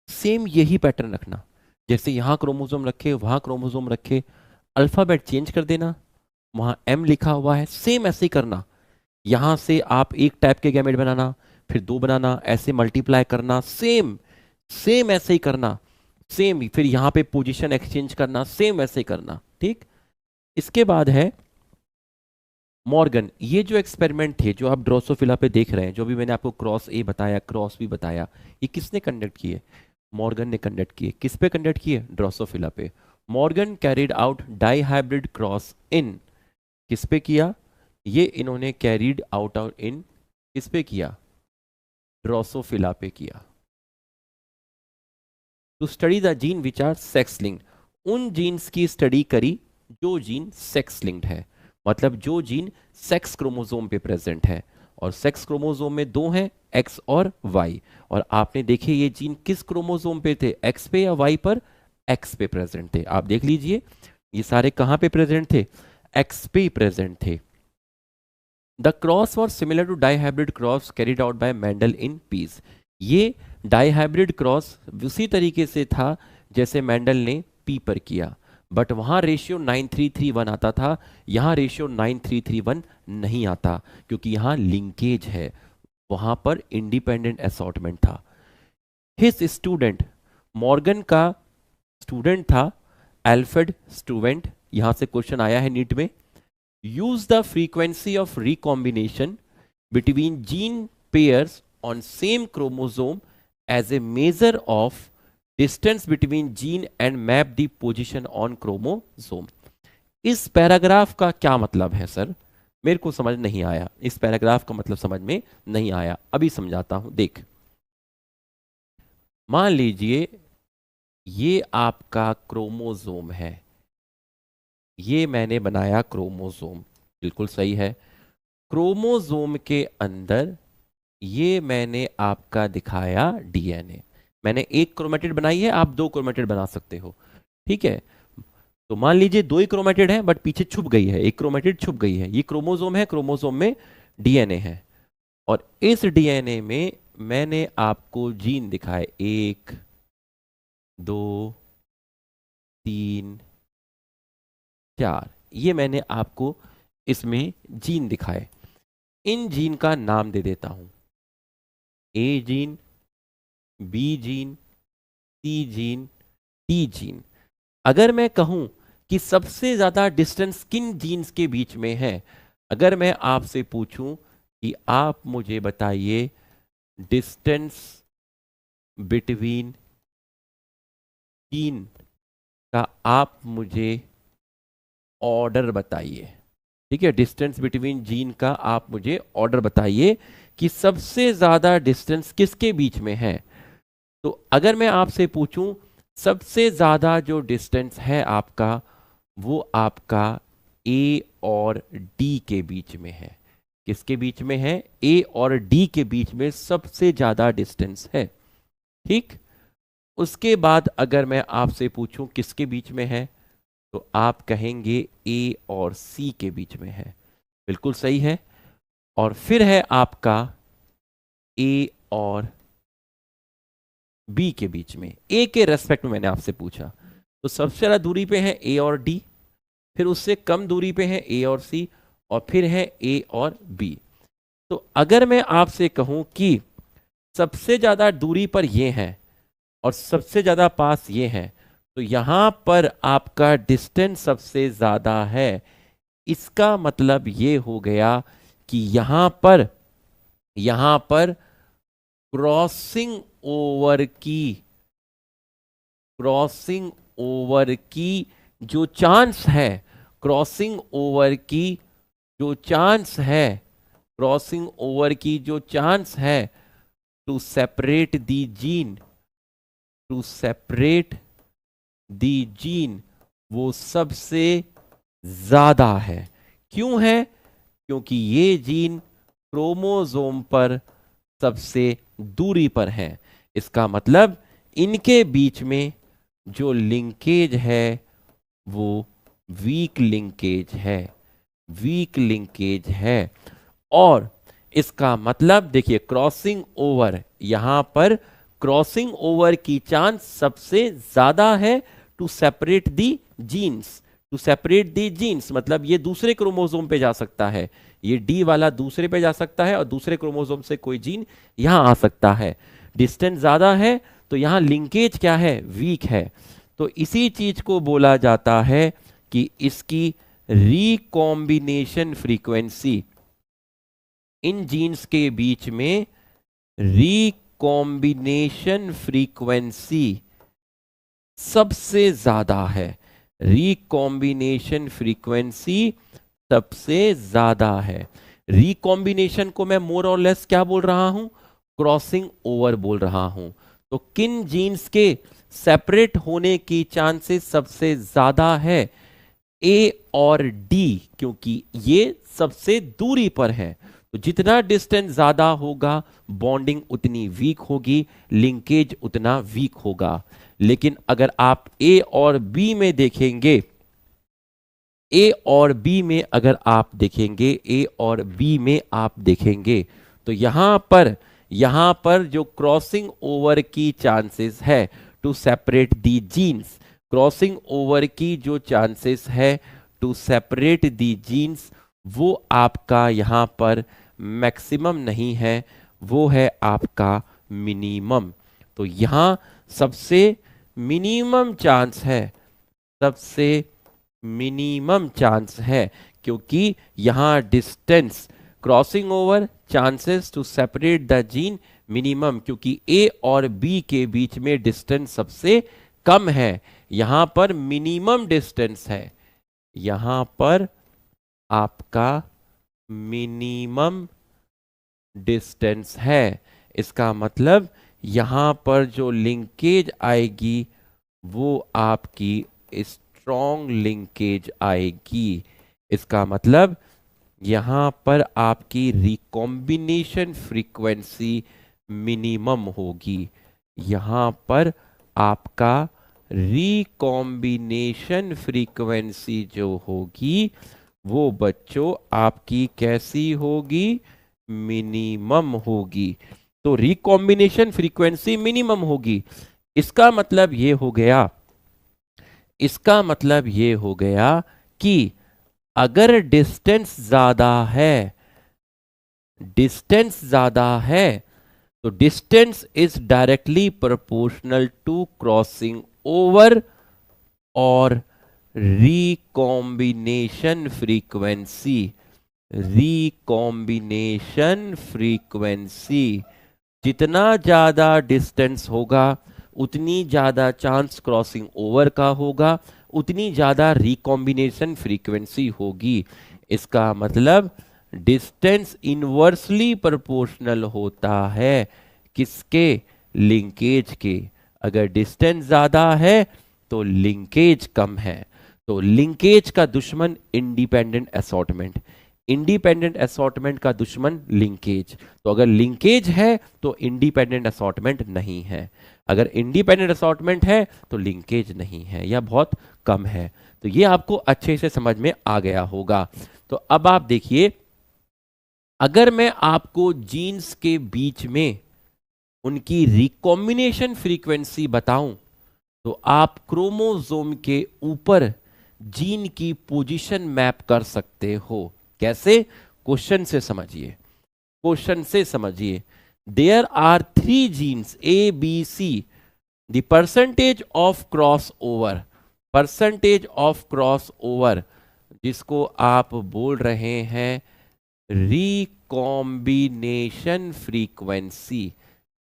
सेम यही पैटर्न रखना, जैसे यहां क्रोमोसोम रखे वहां क्रोमोसोम रखे, अल्फाबेट चेंज कर देना, वहां एम लिखा हुआ है, सेम ऐसे ही करना। यहां से आप एक टाइप के गैमेट बनाना, फिर दो बनाना, ऐसे मल्टीप्लाई करना, सेम सेम ऐसे ही करना, सेम। फिर यहां पे पोजीशन एक्सचेंज करना, सेम ऐसे ही करना, ठीक। इसके बाद है मॉर्गन। ये जो एक्सपेरिमेंट थे जो आप ड्रोसोफिला पे देख रहे हैं, जो भी मैंने आपको क्रॉस ए बताया क्रॉस बी बताया, ये किसने कंडक्ट किए? मॉर्गन ने कंडक्ट किए। किस पे कंडक्ट किए? ड्रोसोफिला पे। Morgan carried out dihybrid cross in किस पे किया? ये इन्होंने कैरीड आउट इन किस पे किया, ड्रोसोफिला पे किया। To study the gene which are sex linked, उन जीन्स की स्टडी करी जो जीन सेक्स लिंक्ड है, मतलब जो जीन सेक्स क्रोमोसोम पे प्रेजेंट है। और सेक्स क्रोमोसोम में दो हैं, एक्स और वाई। और आपने देखे ये जीन किस क्रोमोसोम पे थे, एक्स पे या वाई पर, एक्स पे प्रेजेंट थे। आप देख लीजिए ये सारे कहां पे प्रेजेंट थे, एक्स पे प्रेजेंट थे। The cross was similar to dihybrid cross carried out by Mendel in peas. ये डाईहाइब्रिड क्रॉस उसी तरीके से था जैसे मेंडल ने पी पर किया, बट वहां रेशियो 9331 आता था, यहां रेशियो 9331 नहीं आता, क्योंकि यहां लिंकेज है, वहां पर इंडिपेंडेंट असॉर्टमेंट था। हिज स्टूडेंट, मॉर्गन का स्टूडेंट था एल्फ्रेड स्टूवेंट, यहां से क्वेश्चन आया है नीट में। Use the frequency of recombination between gene pairs on same chromosome as a measure of distance between gene and map the position on chromosome. इस पैराग्राफ का क्या मतलब है सर, मेरे को समझ नहीं आया, इस पैराग्राफ का मतलब समझ में नहीं आया, अभी समझाता हूं। देख, मान लीजिए ये आपका क्रोमोसोम है, ये मैंने बनाया क्रोमोसोम, बिल्कुल सही है। क्रोमोसोम के अंदर ये मैंने आपका दिखाया डीएनए। मैंने एक क्रोमेटिड बनाई है, आप दो क्रोमेटिड बना सकते हो, ठीक है। तो मान लीजिए दो ही क्रोमेटिड है, बट पीछे छुप गई है, एक क्रोमेटिड छुप गई है। ये क्रोमोसोम है, क्रोमोसोम में डीएनए है, और इस डीएनए में मैंने आपको जीन दिखाए, 1 2 3 4, ये मैंने आपको इसमें जीन दिखाए। इन जीन का नाम दे देता हूं, ए जीन, बी जीन, सी जीन, डी जीन। अगर मैं कहूं कि सबसे ज्यादा डिस्टेंस किन जीन्स के बीच में है, अगर मैं आपसे पूछूं कि आप मुझे बताइए डिस्टेंस बिटवीन जीन का, आप मुझे ऑर्डर बताइए, ठीक है। डिस्टेंस बिटवीन जीन का आप मुझे ऑर्डर बताइए कि सबसे ज्यादा डिस्टेंस किसके बीच में है। तो अगर मैं आपसे पूछूं सबसे ज्यादा जो डिस्टेंस है आपका, वो आपका ए और डी के बीच में है। किसके बीच में है, ए और डी के बीच में सबसे ज्यादा डिस्टेंस है, ठीक। उसके बाद अगर मैं आपसे पूछूं किसके बीच में है, तो आप कहेंगे ए और सी के बीच में है, बिल्कुल सही है। और फिर है आपका ए और बी के बीच में, ए के रेस्पेक्ट में मैंने आपसे पूछा, तो सबसे ज्यादा दूरी पे है ए और डी, फिर उससे कम दूरी पे है ए और सी, और फिर है ए और बी। तो अगर मैं आपसे कहूं कि सबसे ज्यादा दूरी पर ये हैं और सबसे ज्यादा पास ये हैं, तो यहां पर आपका डिस्टेंस सबसे ज्यादा है। इसका मतलब ये हो गया कि यहां पर क्रॉसिंग ओवर की जो चांस है, क्रॉसिंग ओवर की जो चांस है, क्रॉसिंग ओवर की जो चांस है to separate the gene, to separate the gene, वो सबसे ज्यादा है। क्यों है, क्योंकि ये जीन क्रोमोसोम पर सबसे दूरी पर है। इसका मतलब इनके बीच में जो लिंकेज है वो वीक लिंकेज है, वीक लिंकेज है। और इसका मतलब देखिए, क्रॉसिंग ओवर, यहां पर क्रॉसिंग ओवर की चांस सबसे ज्यादा है to separate the genes, to separate the genes मतलब ये दूसरे क्रोमोसोम पे जा सकता है, ये डी वाला दूसरे पे जा सकता है और दूसरे क्रोमोसोम से कोई जीन यहां आ सकता है। डिस्टेंस ज्यादा है तो यहां लिंकेज क्या है, वीक है। तो इसी चीज को बोला जाता है कि इसकी रिकॉम्बिनेशन फ्रीक्वेंसी, इन जीन्स के बीच में रिकॉम्बिनेशन फ्रीक्वेंसी सबसे ज्यादा है, रिकॉम्बिनेशन फ्रीक्वेंसी सबसे ज्यादा है। रिकॉम्बिनेशन को मैं मोर और लेस क्या बोल रहा हूं, क्रॉसिंग ओवर बोल रहा हूं। तो किन जीन्स के सेपरेट होने की चांसेस सबसे ज्यादा है, ए और डी, क्योंकि ये सबसे दूरी पर है। तो जितना डिस्टेंस ज्यादा होगा बॉन्डिंग उतनी वीक होगी, लिंकेज उतना वीक होगा। लेकिन अगर आप ए और बी में देखेंगे, ए और बी में अगर आप देखेंगे, ए और बी में आप देखेंगे, तो यहां पर जो क्रॉसिंग ओवर की चांसेस है to separate the genes, crossing over की जो चांसेस है टू सेपरेट दी जीन्स, वो आपका यहां पर मैक्सिमम नहीं है, वो है आपका मिनिमम। तो यहां सबसे मिनिमम चांस है, सबसे मिनिमम चांस है, क्योंकि यहां distance crossing over chances to separate the gene minimum, क्योंकि ए और बी के बीच में डिस्टेंस सबसे कम है, यहां पर मिनिमम डिस्टेंस है, यहां पर आपका मिनिमम डिस्टेंस है। इसका मतलब यहां पर जो लिंकेज आएगी वो आपकी स्ट्रॉन्ग लिंकेज आएगी। इसका मतलब यहां पर आपकी रिकॉम्बिनेशन फ्रीक्वेंसी मिनिमम होगी, यहां पर आपका रिकॉम्बिनेशन फ्रीक्वेंसी जो होगी वो बच्चों आपकी कैसी होगी, मिनिमम होगी। तो रिकॉम्बिनेशन फ्रीक्वेंसी मिनिमम होगी। इसका मतलब ये हो गया, इसका मतलब ये हो गया कि अगर डिस्टेंस ज्यादा है, डिस्टेंस ज्यादा है, तो distance is directly proportional to crossing over और रिकॉम्बिनेशन फ्रीक्वेंसी, रिकॉम्बिनेशन फ्रीक्वेंसी। जितना ज्यादा डिस्टेंस होगा उतनी ज्यादा चांस क्रॉसिंग ओवर का होगा, उतनी ज्यादा रिकॉम्बिनेशन फ्रीक्वेंसी होगी। इसका मतलब डिस्टेंस इनवर्सली प्रोपोर्शनल होता है किसके, लिंकेज के। अगर डिस्टेंस ज्यादा है तो लिंकेज कम है। तो लिंकेज का दुश्मन इंडिपेंडेंट असॉर्टमेंट, इंडिपेंडेंट असॉर्टमेंट का दुश्मन लिंकेज। तो अगर लिंकेज है तो इंडिपेंडेंट असॉर्टमेंट नहीं है, अगर इंडिपेंडेंट असॉर्टमेंट है तो लिंकेज नहीं है या बहुत कम है। तो ये आपको अच्छे से समझ में आ गया होगा। तो अब आप देखिए, अगर मैं आपको जीन्स के बीच में उनकी रिकॉम्बिनेशन फ्रीक्वेंसी बताऊं, तो आप क्रोमोसोम के ऊपर जीन की पोजीशन मैप कर सकते हो। कैसे, क्वेश्चन से समझिए, क्वेश्चन से समझिए। There are 3 genes A B C, the percentage of cross over, percentage of cross over जिसको आप बोल रहे हैं रिकॉम्बिनेशन फ्रीक्वेंसी,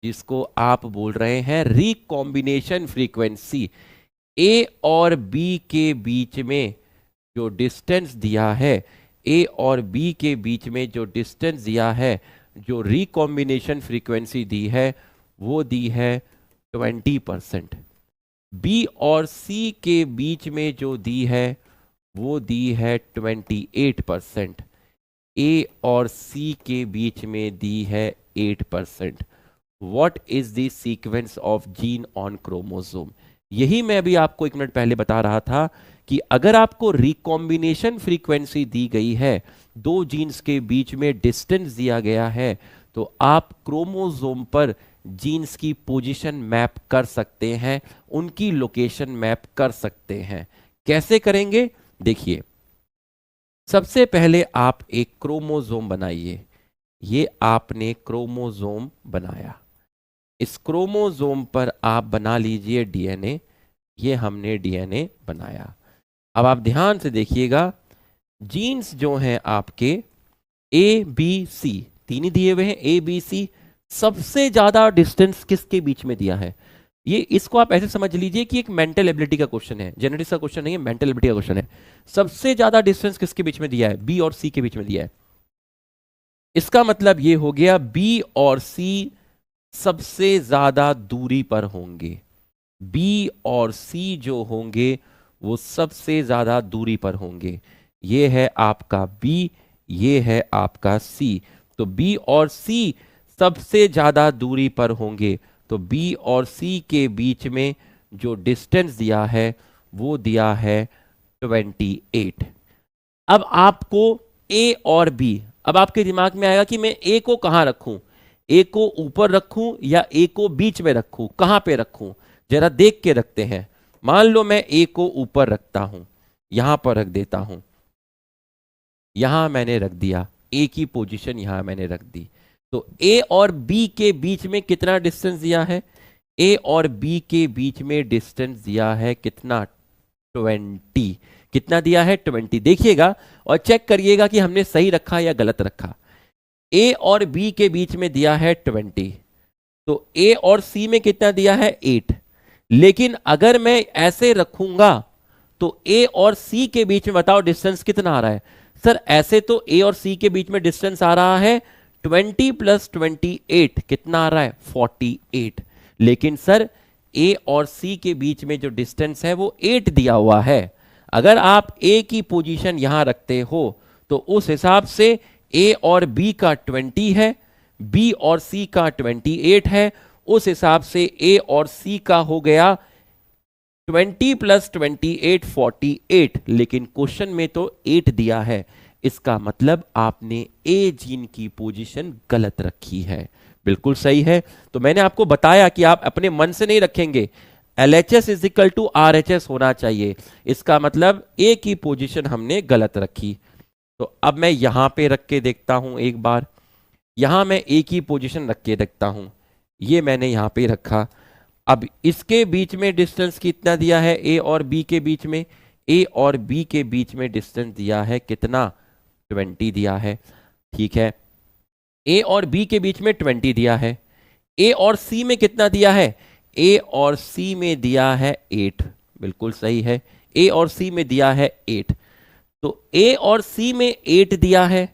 जिसको आप बोल रहे हैं रिकॉम्बिनेशन फ्रीक्वेंसी, ए और बी के बीच में जो डिस्टेंस दिया है, ए और बी के बीच में जो डिस्टेंस दिया है, जो रिकॉम्बिनेशन फ्रीक्वेंसी दी है वो दी है 20%। बी और सी के बीच में जो दी है वो दी है 28%। ए और सी के बीच में दी है 8%। What is the sequence of gene on chromosome? यही मैं भी आपको 1 मिनट पहले बता रहा था कि अगर आपको रिकॉम्बिनेशन फ्रीक्वेंसी दी गई है, दो जीन्स के बीच में डिस्टेंस दिया गया है, तो आप क्रोमोसोम पर जीन्स की पोजीशन मैप कर सकते हैं, उनकी लोकेशन मैप कर सकते हैं। कैसे करेंगे, देखिए। सबसे पहले आप एक क्रोमोसोम बनाइए। ये आपने क्रोमोसोम बनाया, इस क्रोमोसोम पर आप बना लीजिए डीएनए। ये हमने डीएनए बनाया। अब आप ध्यान से देखिएगा, जीन्स जो हैं आपके ए बी सी, तीन ही दिए हुए हैं, ए बी सी। सबसे ज्यादा डिस्टेंस किसके बीच में दिया है? ये इसको आप ऐसे समझ लीजिए कि एक मेंटल एबिलिटी का क्वेश्चन है, जेनेटिक्स का क्वेश्चन नहीं है, मेंटल एबिलिटी का क्वेश्चन है। सबसे ज्यादा डिस्टेंस किसके बीच में दिया है? बी और सी के बीच में दिया है। इसका मतलब ये हो गया बी और सी सबसे ज्यादा दूरी पर होंगे। बी और सी जो होंगे वो सबसे ज्यादा दूरी पर होंगे। ये है आपका बी, ये है आपका सी। तो बी और सी सबसे ज्यादा दूरी पर होंगे। तो बी और सी के बीच में जो डिस्टेंस दिया है वो दिया है 28। अब आपको ए और बी, अब आपके दिमाग में आएगा कि मैं ए को कहां रखूं, ए को ऊपर रखूं या ए को बीच में रखूं, कहां पे रखूं? जरा देख के रखते हैं। मान लो मैं ए को ऊपर रखता हूं, यहां पर रख देता हूं, यहां मैंने रख दिया, ए की पोजीशन यहां मैंने रख दी। तो ए और बी के बीच में कितना डिस्टेंस दिया है? ए और बी के बीच में डिस्टेंस दिया है कितना? 20। कितना दिया है? 20। देखिएगा और चेक करिएगा कि हमने सही रखा या गलत रखा। ए और बी के बीच में दिया है 20, तो ए और सी में कितना दिया है? 8। लेकिन अगर मैं ऐसे रखूंगा तो ए और सी के बीच में बताओ डिस्टेंस कितना आ रहा है? सर ऐसे तो ए और सी के बीच में डिस्टेंस आ रहा है 20 + 28, कितना आ रहा है? 48। लेकिन सर ए और सी के बीच में जो डिस्टेंस है वो 8 दिया हुआ है। अगर आप ए की पोजीशन यहां रखते हो तो उस हिसाब से ए और बी का 20 है, बी और सी का 28 है, उस हिसाब से ए और सी का हो गया 20 + 28 48। लेकिन क्वेश्चन में तो 8 दिया है, इसका मतलब आपने ए जीन की पोजीशन गलत रखी है। बिल्कुल सही है। तो मैंने आपको बताया कि आप अपने मन से नहीं रखेंगे, LHS = RHS होना चाहिए। इसका मतलब ए की पोजीशन हमने गलत रखी। तो अब मैं यहां पे रख के देखता हूं एक बार, यहां मैं ए की पोजीशन रख के देखता हूं, ये मैंने यहां पे रखा। अब इसके बीच में डिस्टेंस कितना दिया है? ए और बी के बीच में, ए और बी के बीच में डिस्टेंस दिया है कितना? 20 दिया है। ठीक है, ए और बी के बीच में 20 दिया है। ए और सी में कितना दिया है? ए और सी में दिया है 8। बिल्कुल सही है, ए और सी में दिया है 8। तो ए और सी में 8 दिया है,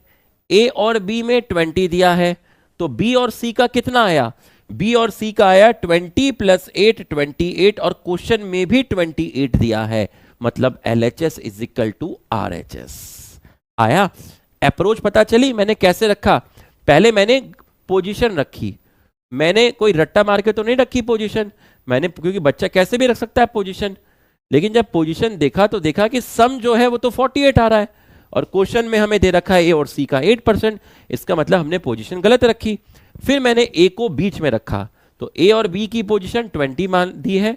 ए और बी में 20 दिया है, तो बी और सी का कितना आया? बी और सी का आया 20 + 8 28, और क्वेश्चन में भी 28 दिया है। मतलब LHS = RHS आया। अप्रोच पता चली मैंने कैसे रखा? पहले मैंने पोजीशन रखी, मैंने कोई रट्टा मार के तो नहीं रखी पोजीशन मैंने, क्योंकि बच्चा कैसे भी रख सकता है पोजीशन। लेकिन जब पोजीशन देखा तो देखा कि सम जो है वो तो 48 आ रहा है, और क्वेश्चन में हमें दे रखा है ए और सी का 8%। इसका मतलब हमने पोजीशन गलत रखी। फिर मैंने ए को बीच में रखा, तो ए और बी की पोजीशन 20 मान दी है,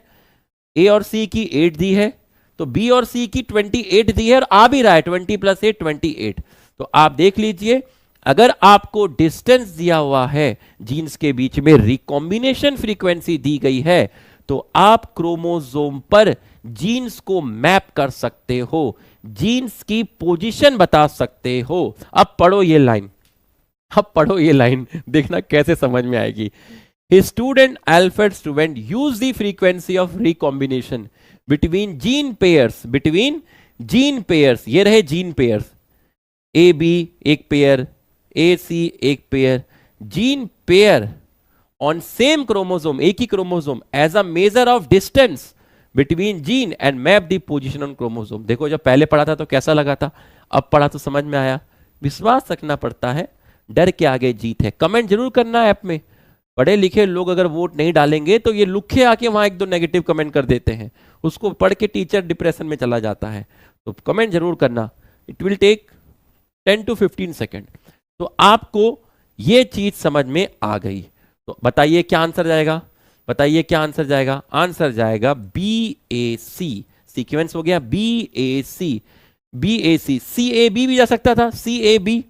ए और सी की 8 दी है, तो बी और सी की 28 दी है, और आ भी रहा है 20 + 8 28। तो आप देख लीजिए, अगर आपको डिस्टेंस दिया हुआ है, जीन्स के बीच में रिकॉम्बिनेशन फ्रीक्वेंसी दी गई है, तो आप क्रोमोसोम पर जीन्स को मैप कर सकते हो, जीन्स की पोजीशन बता सकते हो। अब पढ़ो ये लाइन, अब पढ़ो ये लाइन, देखना कैसे समझ में आएगी। His student Alfred Student used the frequency of recombination between gene pairs, between gene pairs, ये रहे जीन पेयर्स, ए बी एक पेयर, ए सी एक pair, gene pair on same chromosome, एक ही chromosome, as a measure of distance between gene and map the position on chromosome. देखो जब पहले पढ़ा था तो कैसा लगा था, अब पढ़ा तो समझ में आया। विश्वास रखना पड़ता है, डर के आगे जीत है। कमेंट जरूर करना ऐप में। पढ़े लिखे लोग अगर वोट नहीं डालेंगे तो ये लुखे आके वहां 1-2 नेगेटिव कमेंट कर देते हैं, उसको पढ़ के टीचर डिप्रेशन में चला जाता है। तो कमेंट जरूर करना, it will take 10 to 15 second. तो आपको ये चीज समझ में आ गई, तो बताइए क्या आंसर जाएगा? बताइए क्या आंसर जाएगा? आंसर जाएगा BAC। सीक्वेंस हो गया BAC, BAC। CAB भी जा सकता था, CAB,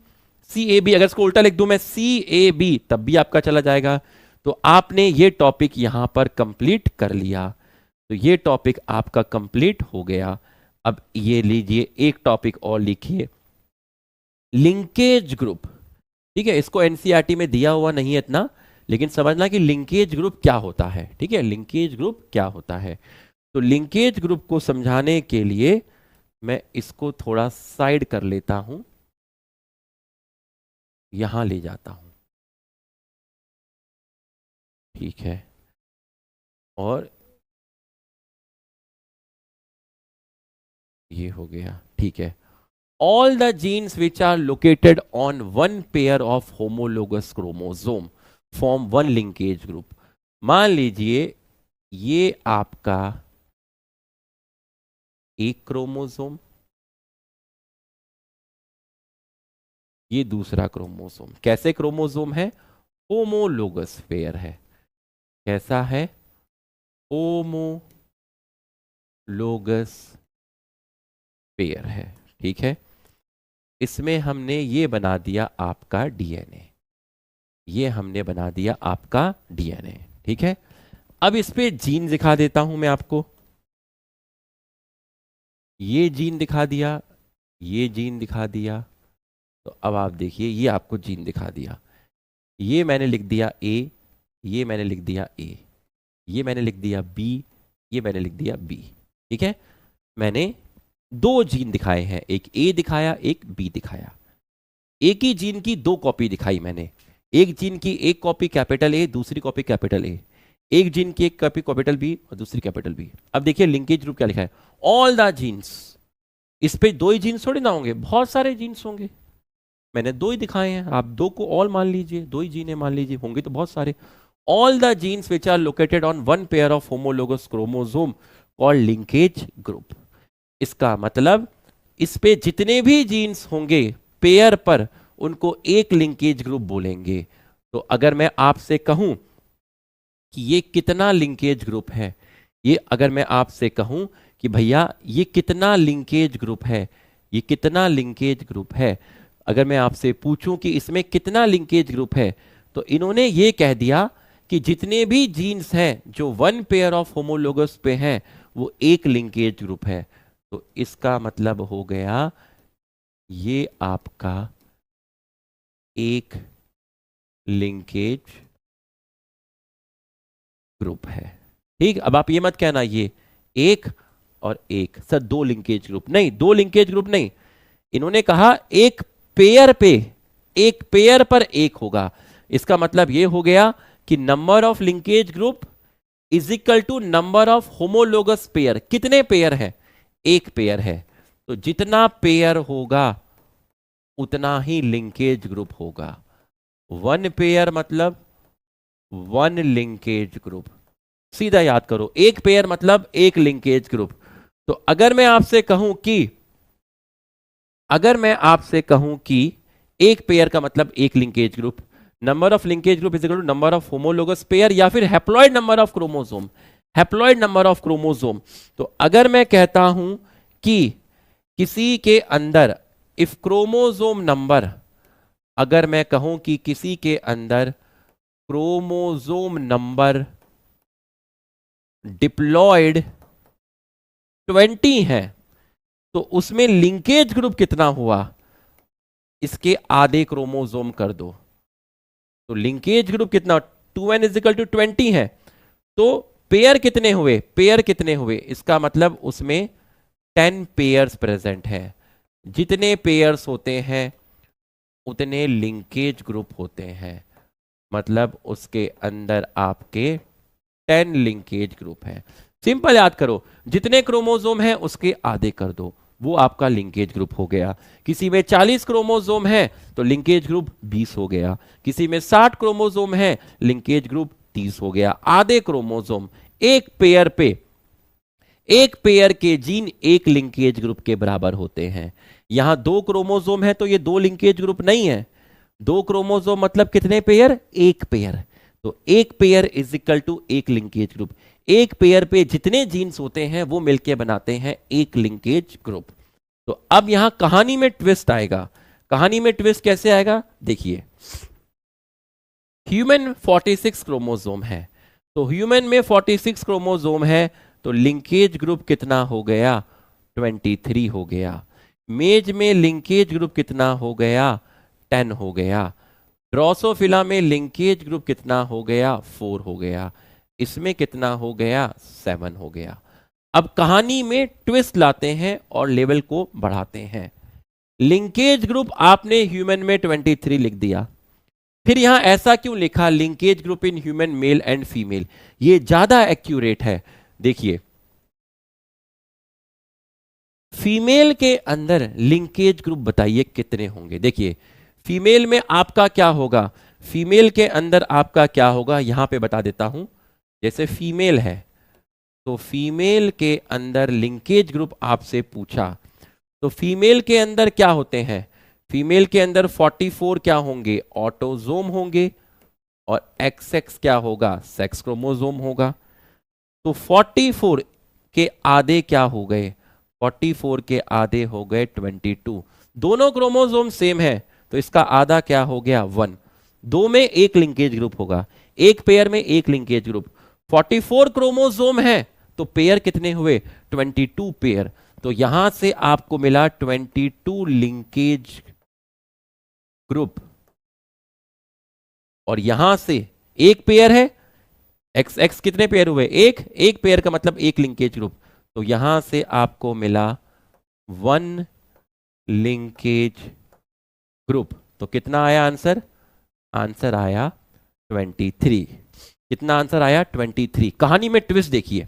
CAB। अगर इसको उल्टा लिख दूं मैं CAB, तब भी आपका चला जाएगा। तो आपने ये टॉपिक यहां पर कंप्लीट कर लिया, तो ये टॉपिक आपका कंप्लीट हो गया। अब ये लीजिए एक टॉपिक और लिखिए, लिंकेज ग्रुप। ठीक है, इसको एनसीईआरटी में दिया हुआ नहीं है इतना, लेकिन समझना कि लिंकेज ग्रुप क्या होता है, ठीक है, लिंकेज ग्रुप क्या होता है। तो लिंकेज ग्रुप को समझाने के लिए मैं इसको थोड़ा साइड कर लेता हूं, यहां ले जाता हूं, ठीक है, और ये हो गया, ठीक है। All the genes which are located on one pair of homologous chromosome form one linkage group. मान लीजिए ये आपका एक क्रोमोसोम, ये दूसरा क्रोमोसोम, कैसे क्रोमोसोम है, होमोलोगस पेयर है, कैसा है, होमोलोगस पेयर है, ठीक है। इसमें हमने ये बना दिया आपका डीएनए, ये हमने बना दिया आपका डीएनए, ठीक है। अब इस पे जीन दिखा देता हूं मैं आपको, ये जीन दिखा दिया, ये जीन दिखा दिया, तो अब आप देखिए ये आपको जीन दिखा दिया, ये मैंने लिख दिया ए, ये मैंने लिख दिया ए, ये मैंने लिख दिया बी, ये मैंने लिख दिया बी, ठीक है। मैंने दो जीन दिखाए हैं, एक ए दिखाया, एक बी दिखाया, एक ही जीन की दो कॉपी दिखाई मैंने, एक जीन की एक कॉपी कैपिटल ए, दूसरी कॉपी कैपिटल ए, एक जीन की एक कॉपी कैपिटल बी और दूसरी कैपिटल बी। अब देखिए लिंकेज ग्रुप क्या लिखा है, ऑल द जीन्स, इस पे दो ही जीन्स थोड़ी ना होंगे, बहुत सारे जीन्स होंगे, मैंने दो ही दिखाए हैं, आप दो को ऑल मान लीजिए, दो ही जीन है मान लीजिए, होंगे तो बहुत सारे। All the genes which are located on one pair of homologous chromosome called linkage group. इसका मतलब इस पे जितने भी जीन्स होंगे पेयर पर, उनको एक लिंकेज ग्रुप बोलेंगे। तो अगर मैं आपसे कहूं कि ये कितना लिंकेज ग्रुप है, ये अगर मैं आपसे कहूं कि भैया ये कितना लिंकेज ग्रुप है, ये कितना लिंकेज ग्रुप है, अगर मैं आपसे पूछूं कि इसमें कितना लिंकेज ग्रुप है, तो इन्होंने ये कह दिया कि जितने भी जीन्स हैं जो वन पेयर ऑफ होमोलोगस पे हैं वो एक लिंकेज ग्रुप है। तो इसका मतलब हो गया ये आपका एक लिंकेज ग्रुप है, ठीक। अब आप ये मत कहना ये एक और एक, सर दो लिंकेज ग्रुप नहीं, दो लिंकेज ग्रुप नहीं, इन्होंने कहा एक पेयर पे, एक पेयर पर एक होगा। इसका मतलब ये हो गया कि number of linkage group is equal to number of homologous pair. कितने पेयर है, एक पेयर है, तो जितना पेयर होगा उतना ही लिंकेज ग्रुप होगा। वन पेयर मतलब वन लिंकेज ग्रुप, सीधा याद करो, एक पेयर मतलब एक लिंकेज ग्रुप। तो अगर मैं आपसे कहूं कि, अगर मैं आपसे कहूं कि एक पेयर का मतलब एक linkage group, number of linkage group is equal to number of homologous pair, या फिर haploid number of chromosome, haploid number of chromosome. तो अगर मैं कहता हूं कि किसी के अंदर इफ क्रोमोसोम नंबर, अगर मैं कहूं कि किसी के अंदर क्रोमोसोम नंबर डिप्लॉयड 20 है, तो उसमें लिंकेज ग्रुप कितना हुआ, इसके आधे क्रोमोसोम कर दो, तो लिंकेज ग्रुप कितना, 2n इज इक्वल टू 20 है, तो पेयर कितने हुए, पेयर कितने हुए, इसका मतलब उसमें 10 पेयर्स प्रेजेंट है। जितने पेयर्स होते हैं उतने लिंकेज ग्रुप होते हैं, मतलब उसके अंदर आपके 10 लिंकेज ग्रुप हैं। सिंपल याद करो, जितने क्रोमोसोम हैं उसके आधे कर दो, वो आपका लिंकेज ग्रुप हो गया। किसी में 40 क्रोमोसोम है तो लिंकेज ग्रुप 20 हो गया, किसी में 60 क्रोमोसोम है लिंकेज ग्रुप 30 हो गया। आधे क्रोमोसोम एक पेयर पे, एक पेयर के जीन एक लिंकेज ग्रुप के बराबर होते हैं। यहां दो क्रोमोसोम है तो ये दो लिंकेज ग्रुप नहीं है, दो क्रोमोसोम मतलब कितने पेयर, एक पेयर, तो एक पेयर इज इक्वल टू एक लिंकेज ग्रुप। एक पेयर पे जितने जीन्स होते हैं वो मिलके बनाते हैं एक लिंकेज ग्रुप। तो अब यहां कहानी में ट्विस्ट आएगा, कहानी में ट्विस्ट कैसे आएगा देखिए। ह्यूमन 46 क्रोमोसोम है, तो ह्यूमन में 46 क्रोमोसोम है, तो लिंकेज ग्रुप कितना हो गया, 23 हो गया। मेज में लिंकेज ग्रुप कितना हो गया, 10 हो गया। ड्रोसोफिला में लिंकेज ग्रुप कितना हो गया? 4 हो गया। इसमें कितना हो गया? 7 हो गया। अब कहानी में ट्विस्ट लाते हैं और लेवल को बढ़ाते हैं। लिंकेज ग्रुप आपने ह्यूमन में 23 लिख दिया, फिर यहां ऐसा क्यों लिखा linkage group in human male and female? ये ज्यादा एक्यूरेट है। देखिए, फीमेल के अंदर लिंकेज ग्रुप बताइए कितने होंगे। देखिए, फीमेल में आपका क्या होगा? फीमेल के अंदर आपका क्या होगा, यहां पे बता देता हूं। जैसे फीमेल है तो फीमेल के अंदर लिंकेज ग्रुप आपसे पूछा, तो फीमेल के अंदर क्या होते हैं? फीमेल के अंदर 44 क्या होंगे? ऑटोजोम होंगे, और XX क्या होगा? सेक्स क्रोमोजोम होगा। तो 44 के आधे क्या हो गए? 44 के आधे हो गए 22। दोनों क्रोमोजोम सेम है, तो इसका आधा क्या हो गया? 1। दो में एक लिंकेज ग्रुप होगा, एक पेयर में एक लिंकेज ग्रुप। 44 क्रोमोजोम है तो पेयर कितने हुए? 22 पेयर। तो यहां से आपको मिला 22 लिंकेज ग्रुप, और यहां से एक पेयर है। एक्स एक्स कितने पेयर हुए? एक पेयर का मतलब एक लिंकेज ग्रुप। तो यहां से आपको मिला 1 लिंकेज ग्रुप। तो कितना आया आंसर? आंसर आया 23। कितना आंसर आया? 23। कहानी में ट्विस्ट देखिए,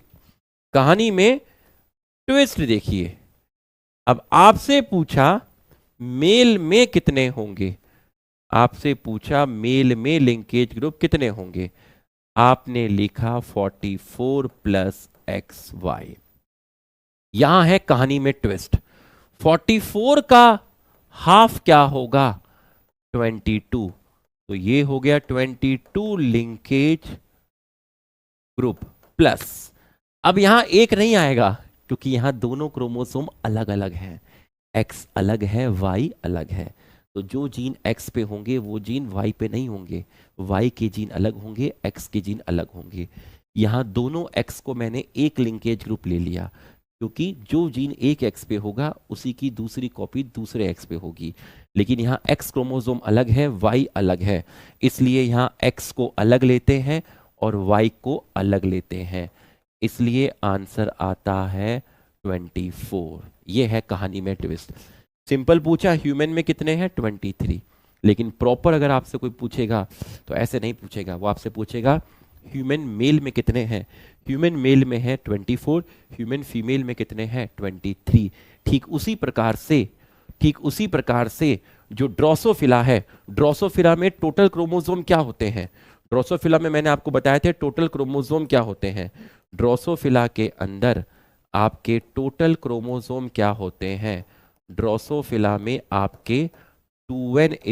कहानी में ट्विस्ट देखिए। अब आपसे पूछा मेल में कितने होंगे, आपसे पूछा मेल में लिंकेज ग्रुप कितने होंगे। आपने लिखा 44 प्लस XY। यहां है कहानी में ट्विस्ट। 44 का हाफ क्या होगा? 22। तो ये हो गया 22 लिंकेज ग्रुप प्लस, अब यहां एक नहीं आएगा क्योंकि यहां दोनों क्रोमोसोम अलग अलग हैं। X अलग है, Y अलग है। तो जो जीन X पे होंगे वो जीन Y पे नहीं होंगे, Y के जीन अलग होंगे, X के जीन अलग होंगे। यहां दोनों X को मैंने एक लिंकेज ग्रुप ले लिया, क्योंकि जो जीन एक X पे होगा उसी की दूसरी कॉपी दूसरे X पे होगी। लेकिन यहाँ X क्रोमोसोम अलग है, Y अलग है, इसलिए यहाँ X को अलग लेते हैं और Y को अलग लेते हैं। इसलिए आंसर आता है 24। ये है कहानी में ट्विस्ट। सिंपल पूछा ह्यूमन में कितने हैं? 23। लेकिन प्रॉपर अगर आपसे कोई पूछेगा तो ऐसे नहीं पूछेगा, वो आपसे पूछेगा ह्यूमन मेल में कितने हैं। ह्यूमन मेल में है 24, ह्यूमन फीमेल में कितने हैं? 23। ठीक उसी प्रकार से जो ड्रोसोफिला है, ड्रोसोफिला में टोटल क्रोमोसोम क्या होते हैं? ड्रोसोफिला में मैंने आपको बताया था टोटल क्रोमोसोम क्या होते हैं। ड्रोसोफिला के अंदर आपके टोटल क्रोमोसोम क्या होते हैं? ड्रोसोफिला में आपके 2n =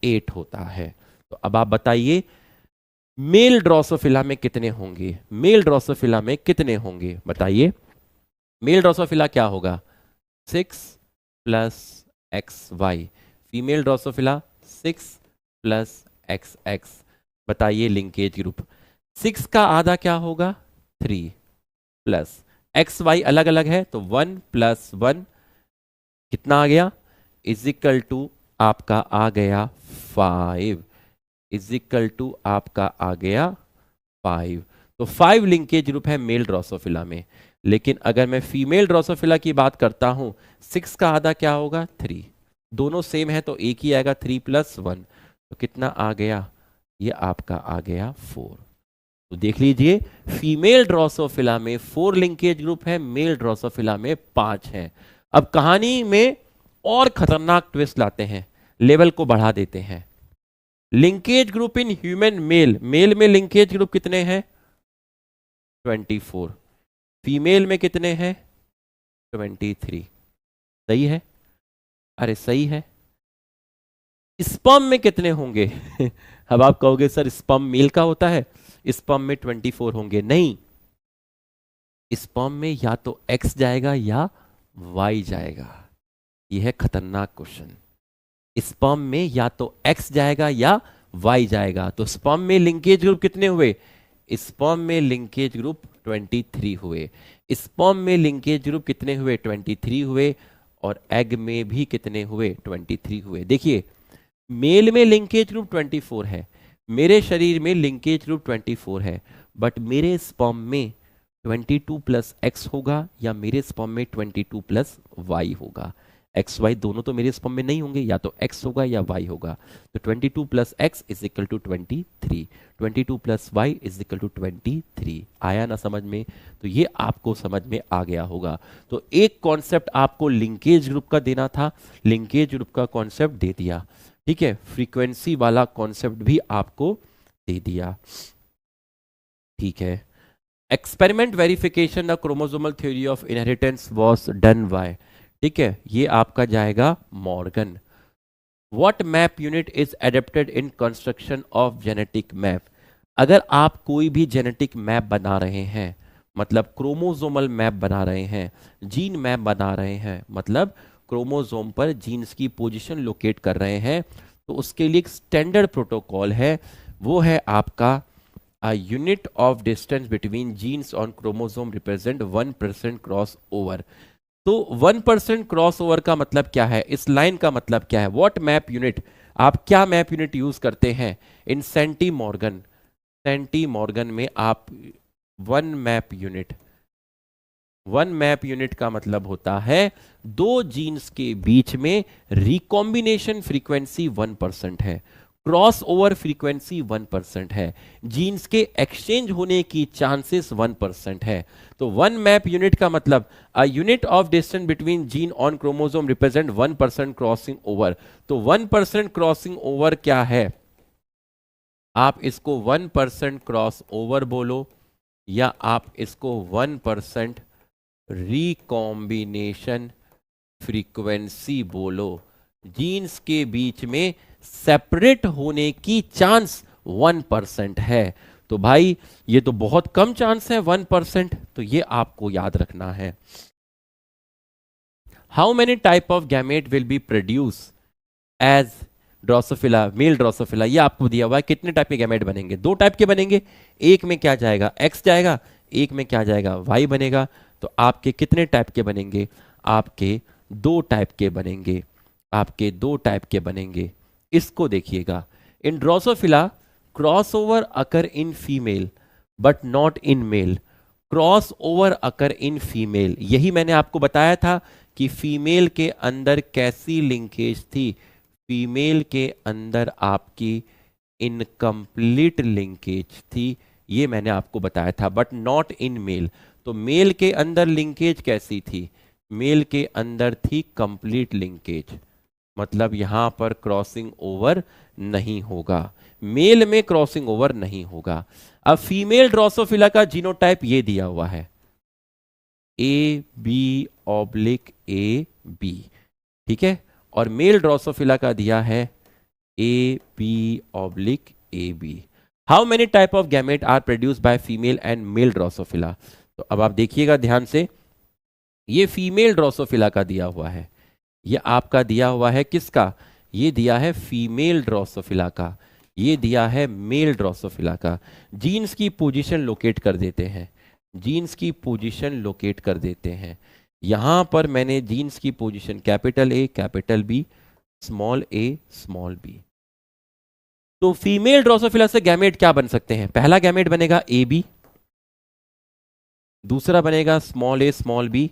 8 होता है। तो अब आप बताइए मेल ड्रोसोफिला में कितने होंगे? मेल ड्रोसोफिला में कितने होंगे बताइए। मेल ड्रोसोफिला क्या होगा? 6 plus XY। Female Drosophila 6 plus XX। बताइए लिंकेज ग्रुप। 6 का आधा क्या होगा? 3 प्लस XY अलग अलग है तो 1 प्लस 1 कितना आ गया? = आपका आ गया 5। आपका आ गया 5। तो 5 लिंकेज ग्रुप है मेल ड्रोसोफिला में। लेकिन अगर मैं फीमेल ड्रोसोफिला की बात करता हूं, 6 का आधा क्या होगा? 3। दोनों सेम है तो एक ही आएगा, 3 + 1। तो कितना आ गया? ये आपका आ गया 4। तो देख लीजिए फीमेल ड्रोसोफिला में 4 लिंकेज ग्रुप है, मेल ड्रोसोफिला में 5 है। अब कहानी में और खतरनाक ट्विस्ट लाते हैं, लेवल को बढ़ा देते हैं। Linkage group in human male, male में लिंकेज ग्रुप कितने हैं? 24। फीमेल में कितने हैं? 23। सही है? अरे सही है। स्पर्म में कितने होंगे? अब आप कहोगे सर स्पर्म मेल का होता है, स्पर्म में 24 होंगे। नहीं, स्पर्म में या तो X जाएगा या Y जाएगा। यह है खतरनाक क्वेश्चन। स्पर्म में या तो X जाएगा या Y जाएगा। तो स्पर्म में लिंकेज ग्रुप कितने हुए? स्पर्म में लिंकेज ग्रुप 23 हुए। स्पर्म में लिंकेज ग्रुप कितने हुए? 23 हुए। और एग में भी कितने हुए? 23 हुए। देखिए मेल में लिंकेज ग्रुप 24 है, मेरे शरीर में लिंकेज ग्रुप 24 है, बट मेरे स्पर्म में 22 प्लस एक्स होगा या मेरे स्पर्म में 22 प्लस वाई होगा। एक्स वाई दोनों तो मेरे स्पर्म में नहीं होंगे, या तो एक्स होगा या वाई होगा। तो 22 plus X is equal to 23, 22 plus Y is equal to 23। आया ना समझ में? तो ये आपको समझ में आ गया होगा। तो एक कॉन्सेप्ट आपको लिंकेज ग्रुप का देना था, लिंकेज ग्रुप का कॉन्सेप्ट दे दिया, ठीक है। फ्रीक्वेंसी वाला कॉन्सेप्ट भी आपको दे दिया, ठीक है। Experiment verification the chromosomal theory of inheritance was done by, ठीक है, ये आपका जाएगा Morgan. What map unit is adapted in construction of genetic map. अगर आप कोई भी जेनेटिक मैप बना रहे हैं, मतलब क्रोमोसोमल मैप बना रहे हैं, जीन मैप बना रहे हैं, मतलब क्रोमोसोम पर जीन्स की पोजीशन लोकेट कर रहे हैं, तो उसके लिए एक स्टैंडर्ड प्रोटोकॉल है, वो है आपका a unit of distance between genes on chromosome represent 1% cross over. तो 1% क्रॉस ओवर का मतलब क्या है, इस लाइन का मतलब क्या है? व्हाट मैप यूनिट, आप क्या मैप यूनिट यूज करते हैं इन सेंटी मॉर्गन, सेंटी मॉर्गन में आप one map unit, one map unit का मतलब होता है दो जीन्स के बीच में रिकॉम्बिनेशन फ्रीक्वेंसी 1% है, क्रॉस ओवर फ्रीक्वेंसी 1% है, जीन्स के एक्सचेंज होने की चांसेस 1% है। तो वन मैप यूनिट का मतलब a unit of distance between gene on chromosome represent 1% crossing over. तो 1% क्रॉसिंग ओवर क्या है? आप इसको 1% क्रॉस ओवर बोलो, या आप इसको 1% रिकॉम्बिनेशन फ्रीक्वेंसी बोलो। जीन्स के बीच में सेपरेट होने की चांस 1% है। तो भाई ये तो बहुत कम चांस है 1%, तो ये आपको याद रखना है। How many type of gamete will be produce as drosophila, male drosophila, ये आपको दिया हुआ है। कितने टाइप के गैमेट बनेंगे? दो टाइप के बनेंगे, एक में क्या जाएगा एक्स जाएगा, एक में क्या जाएगा वाई बनेगा। तो आपके कितने टाइप के बनेंगे? आपके दो टाइप के बनेंगे, आपके दो टाइप के बनेंगे। इसको देखिएगा, in drosophila cross over occur in female but not in male, cross over occur in female, यही मैंने आपको बताया था कि फीमेल के अंदर कैसी लिंकेज थी, फीमेल के अंदर आपकी इनकम्प्लीट लिंकेज थी, ये मैंने आपको बताया था, बट नॉट इन मेल। तो मेल के अंदर लिंकेज कैसी थी? मेल के अंदर थी कंप्लीट लिंकेज, मतलब यहां पर क्रॉसिंग ओवर नहीं होगा, मेल में क्रॉसिंग ओवर नहीं होगा। अब फीमेल ड्रोसोफिला का जीनोटाइप ये दिया हुआ है, A B oblique A B, ठीक है, और मेल ड्रोसोफिला का दिया है A B oblique A B. How many type of gamete are produce by female and male drosophila. तो अब आप देखिएगा ध्यान से, ये फीमेल ड्रोसोफिला का दिया हुआ है, ये आपका दिया हुआ है किसका? ये दिया है फीमेल ड्रोसोफिला का, ये दिया है मेल ड्रोसोफिला का। जीन्स की पोजीशन लोकेट कर देते हैं, जीन्स की पोजीशन लोकेट कर देते हैं। यहां पर मैंने जीन्स की position capital A capital B small A small B. तो फीमेल ड्रोसोफिला से गैमेट क्या बन सकते हैं? पहला गैमेट बनेगा ए बी, दूसरा बनेगा स्मॉल ए स्मॉल बी,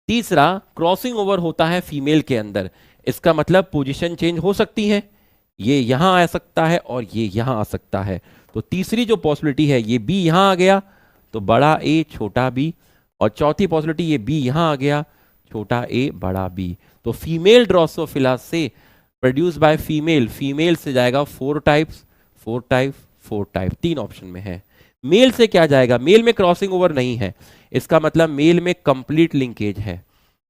तीसरा क्रॉसिंग ओवर होता है फीमेल के अंदर, इसका मतलब पोजीशन चेंज हो सकती है, ये यहां आ सकता है और ये यहां आ सकता है। तो तीसरी जो पॉसिबिलिटी है, ये बी यहां आ गया तो बड़ा ए छोटा बी, और चौथी पॉसिबिलिटी ये बी यहां आ गया छोटा ए बड़ा बी। तो फीमेल ड्रोसोफिला से प्रोड्यूस बाय फीमेल, फीमेल से जाएगा four types, four type, four type, तीन ऑप्शन में है। मेल से क्या जाएगा? मेल में क्रॉसिंग ओवर नहीं है, इसका मतलब मेल में कंप्लीट लिंकेज है,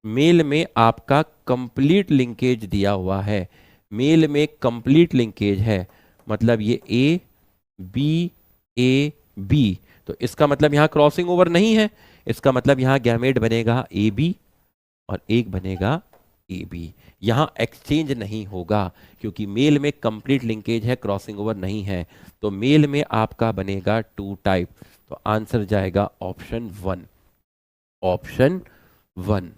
मेल में आपका कंप्लीट लिंकेज दिया हुआ है, मेल में कंप्लीट लिंकेज है, मतलब ये ए बी, तो इसका मतलब यहां क्रॉसिंग ओवर नहीं है, इसका मतलब यहां गैमेट बनेगा ए बी और एक बनेगा ए बी, यहां एक्सचेंज नहीं होगा क्योंकि मेल में कंप्लीट लिंकेज है, क्रॉसिंग ओवर नहीं है। तो मेल में आपका बनेगा टू टाइप, तो आंसर जाएगा option one, option one.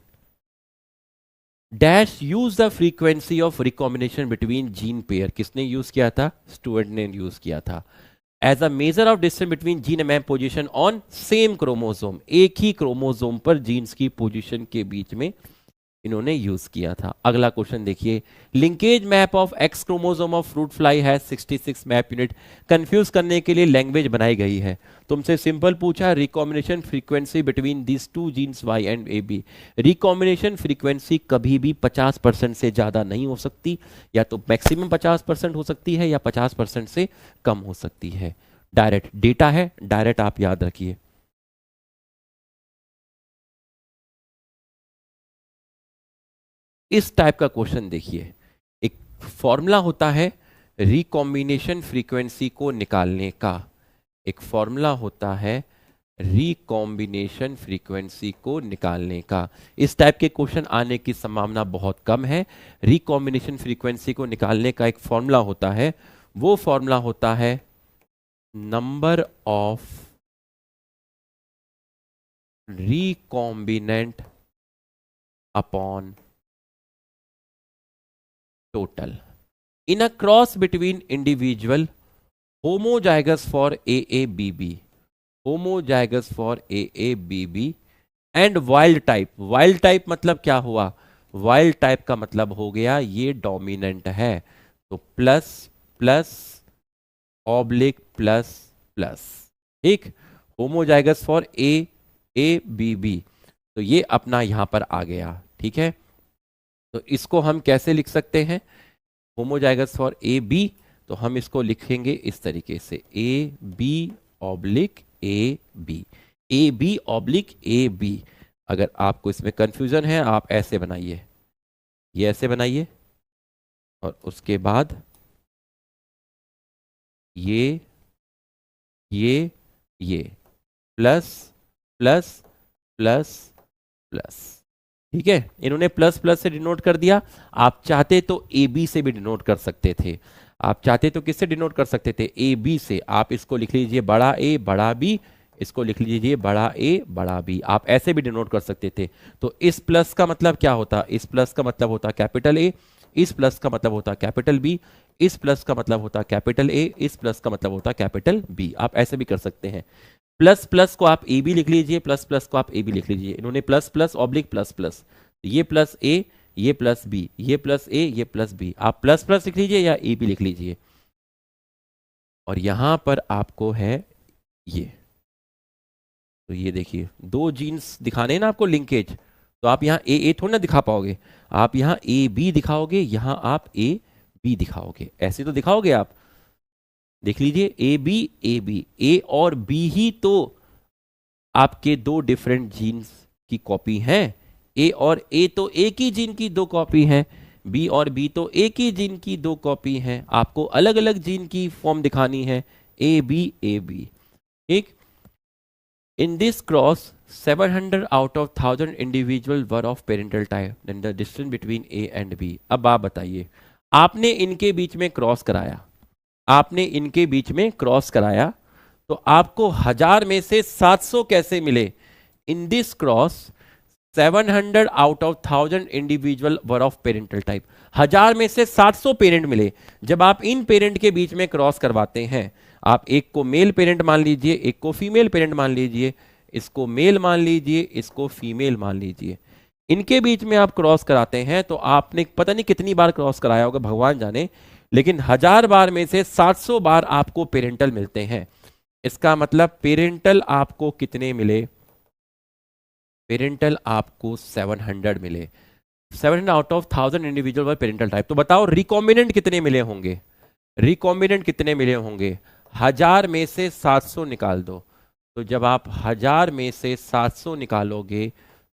Dash use the frequency of recombination between gene pair, किसने यूज किया था? स्टूडेंट ने यूज किया था। As a measure of distance between gene and position on same chromosome, एक ही क्रोमोसोम पर जीन्स की पोजिशन के बीच में इन्होंने यूज किया था। अगला क्वेश्चन देखिए, linkage map of x chromosome of fruit fly है 66 मैप यूनिट। कंफ्यूज करने के लिए लैंग्वेज बनाई गई है। तुमसे सिंपल पूछा recombination frequency between this two genes Y and A B. Recombination frequency कभी भी 50% से ज्यादा नहीं हो सकती, या तो मैक्सिमम 50% हो सकती है या 50% से कम हो सकती है। डायरेक्ट डेटा है, डायरेक्ट आप याद रखिए। इस टाइप का क्वेश्चन देखिए, एक फॉर्मूला होता है रिकॉम्बिनेशन फ्रीक्वेंसी को निकालने का, एक फॉर्मूला होता है रिकॉम्बिनेशन फ्रीक्वेंसी को निकालने का। इस टाइप के क्वेश्चन आने की संभावना बहुत कम है। रिकॉम्बिनेशन फ्रीक्वेंसी को निकालने का एक फॉर्मूला होता है, वो फॉर्मूला होता है number of recombinant upon total in a cross between individual homozygous for AABB, homozygous for AABB and wild type। wild type मतलब क्या हुआ? wild type का मतलब हो गया ये डोमिनेंट है, तो plus plus oblique plus plus, ठीक। होमोजाइगस फॉर AABB, तो ये अपना यहां पर आ गया, ठीक है। तो इसको हम कैसे लिख सकते हैं? होमोजाइगस फॉर ए बी, तो हम इसको लिखेंगे इस तरीके से A B oblique A B, A B oblique A B. अगर आपको इसमें कंफ्यूजन है आप ऐसे बनाइए, ये ऐसे बनाइए, और उसके बाद ये ये ये प्लस प्लस प्लस प्लस, ठीक है। इन्होंने प्लस प्लस से डिनोट कर दिया। आप चाहते तो ए बी से भी डिनोट कर सकते थे, आप चाहते तो किससे डिनोट कर सकते थे? ए बी से। आप इसको लिख लीजिए बड़ा ए बड़ा बी, इसको लिख लीजिए बड़ा ए बड़ा बी, आप ऐसे भी डिनोट कर सकते थे। तो इस प्लस का मतलब क्या होता? इस प्लस का मतलब होता कैपिटल ए, इस प्लस का मतलब होता कैपिटल बी, इस प्लस का मतलब होता कैपिटल ए, इस प्लस का मतलब होता कैपिटल बी। आप ऐसे भी कर सकते हैं। प्लस प्लस को आप ए बी लिख लीजिए, प्लस प्लस को आप ए बी लिख लीजिए। इन्होंने plus plus oblique plus plus, ये प्लस ए ये प्लस बी, ये प्लस ए ये प्लस बी, आप प्लस प्लस लिख लीजिए या ए बी लिख लीजिए। और यहां पर आपको है ये, तो ये देखिए दो जीन्स दिखाने हैं ना आपको लिंकेज, तो आप यहाँ ए थोड़ी ना दिखा पाओगे, आप यहाँ ए बी दिखाओगे, यहाँ आप ए बी दिखाओगे, ऐसे तो दिखाओगे आप। देख लीजिए ए बी, ए और बी ही तो आपके दो डिफरेंट जीन्स की कॉपी हैं। ए और ए तो एक ही जीन की दो कॉपी हैं, बी और बी तो एक ही जीन की दो कॉपी हैं। आपको अलग अलग जीन की फॉर्म दिखानी है, ए बी, ठीक। In this cross 700 out of 1000 individual were of parental type, then the distance between A and B. अब आप बताइए, आपने इनके बीच में क्रॉस कराया, आपने इनके बीच में क्रॉस कराया, तो आपको 1000 में से 700 कैसे मिले? इन this cross 700 out of 1000 individual were of parental type, 1000 में से 700 पेरेंट मिले। जब आप इन पेरेंट के बीच में क्रॉस करवाते हैं, आप एक को मेल पेरेंट मान लीजिए, एक को फीमेल पेरेंट मान लीजिए, इसको मेल मान लीजिए, इसको फीमेल मान लीजिए। इनके बीच में आप क्रॉस कराते हैं, तो आपने पता नहीं कितनी बार क्रॉस कराया होगा भगवान जाने, लेकिन 1000 बार में से 700 बार आपको पेरेंटल मिलते हैं। इसका मतलब पेरेंटल आपको कितने मिले? पेरेंटल आपको 700 मिले। 700 out of 1000 individual were parental type. तो बताओ रिकॉम्बिनेंट कितने मिले होंगे? रिकॉम्बिनेंट कितने मिले होंगे? 1000 में से 700 निकाल दो। तो जब आप 1000 में से 700 निकालोगे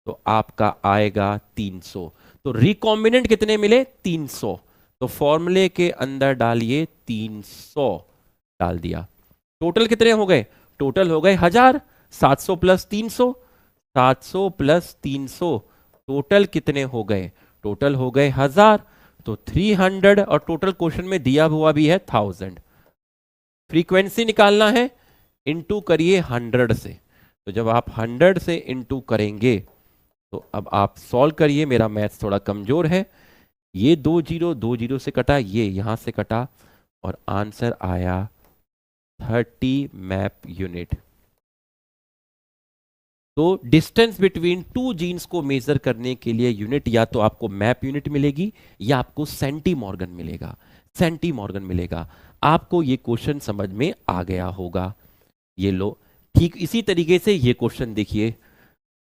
तो आपका आएगा 300। तो रिकॉम्बिनेंट कितने मिले? 300। तो फॉर्मूले के अंदर डालिए 300, डाल दिया। टोटल कितने हो गए? टोटल हो गए 1000, 700 प्लस 300, 700 प्लस 300, टोटल कितने हो गए? टोटल हो गए 1000, तो 300, और टोटल क्वेश्चन में दिया हुआ भी है 1000। फ्रीक्वेंसी निकालना है, इनटू करिए 100 से। तो जब आप 100 से इनटू करेंगे तो अब आप सॉल्व करिए, मेरा मैथ्स थोड़ा कमजोर है। ये 2 जीरो से कटा, ये यहां से कटा, और आंसर आया 30 मैप यूनिट। तो डिस्टेंस बिटवीन टू जीन्स को मेजर करने के लिए यूनिट या तो आपको मैप यूनिट मिलेगी या आपको सेंटीमॉर्गन मिलेगा। सेंटीमॉर्गन मिलेगा। आपको ये क्वेश्चन समझ में आ गया होगा। ये लो, ठीक इसी तरीके से ये क्वेश्चन देखिए।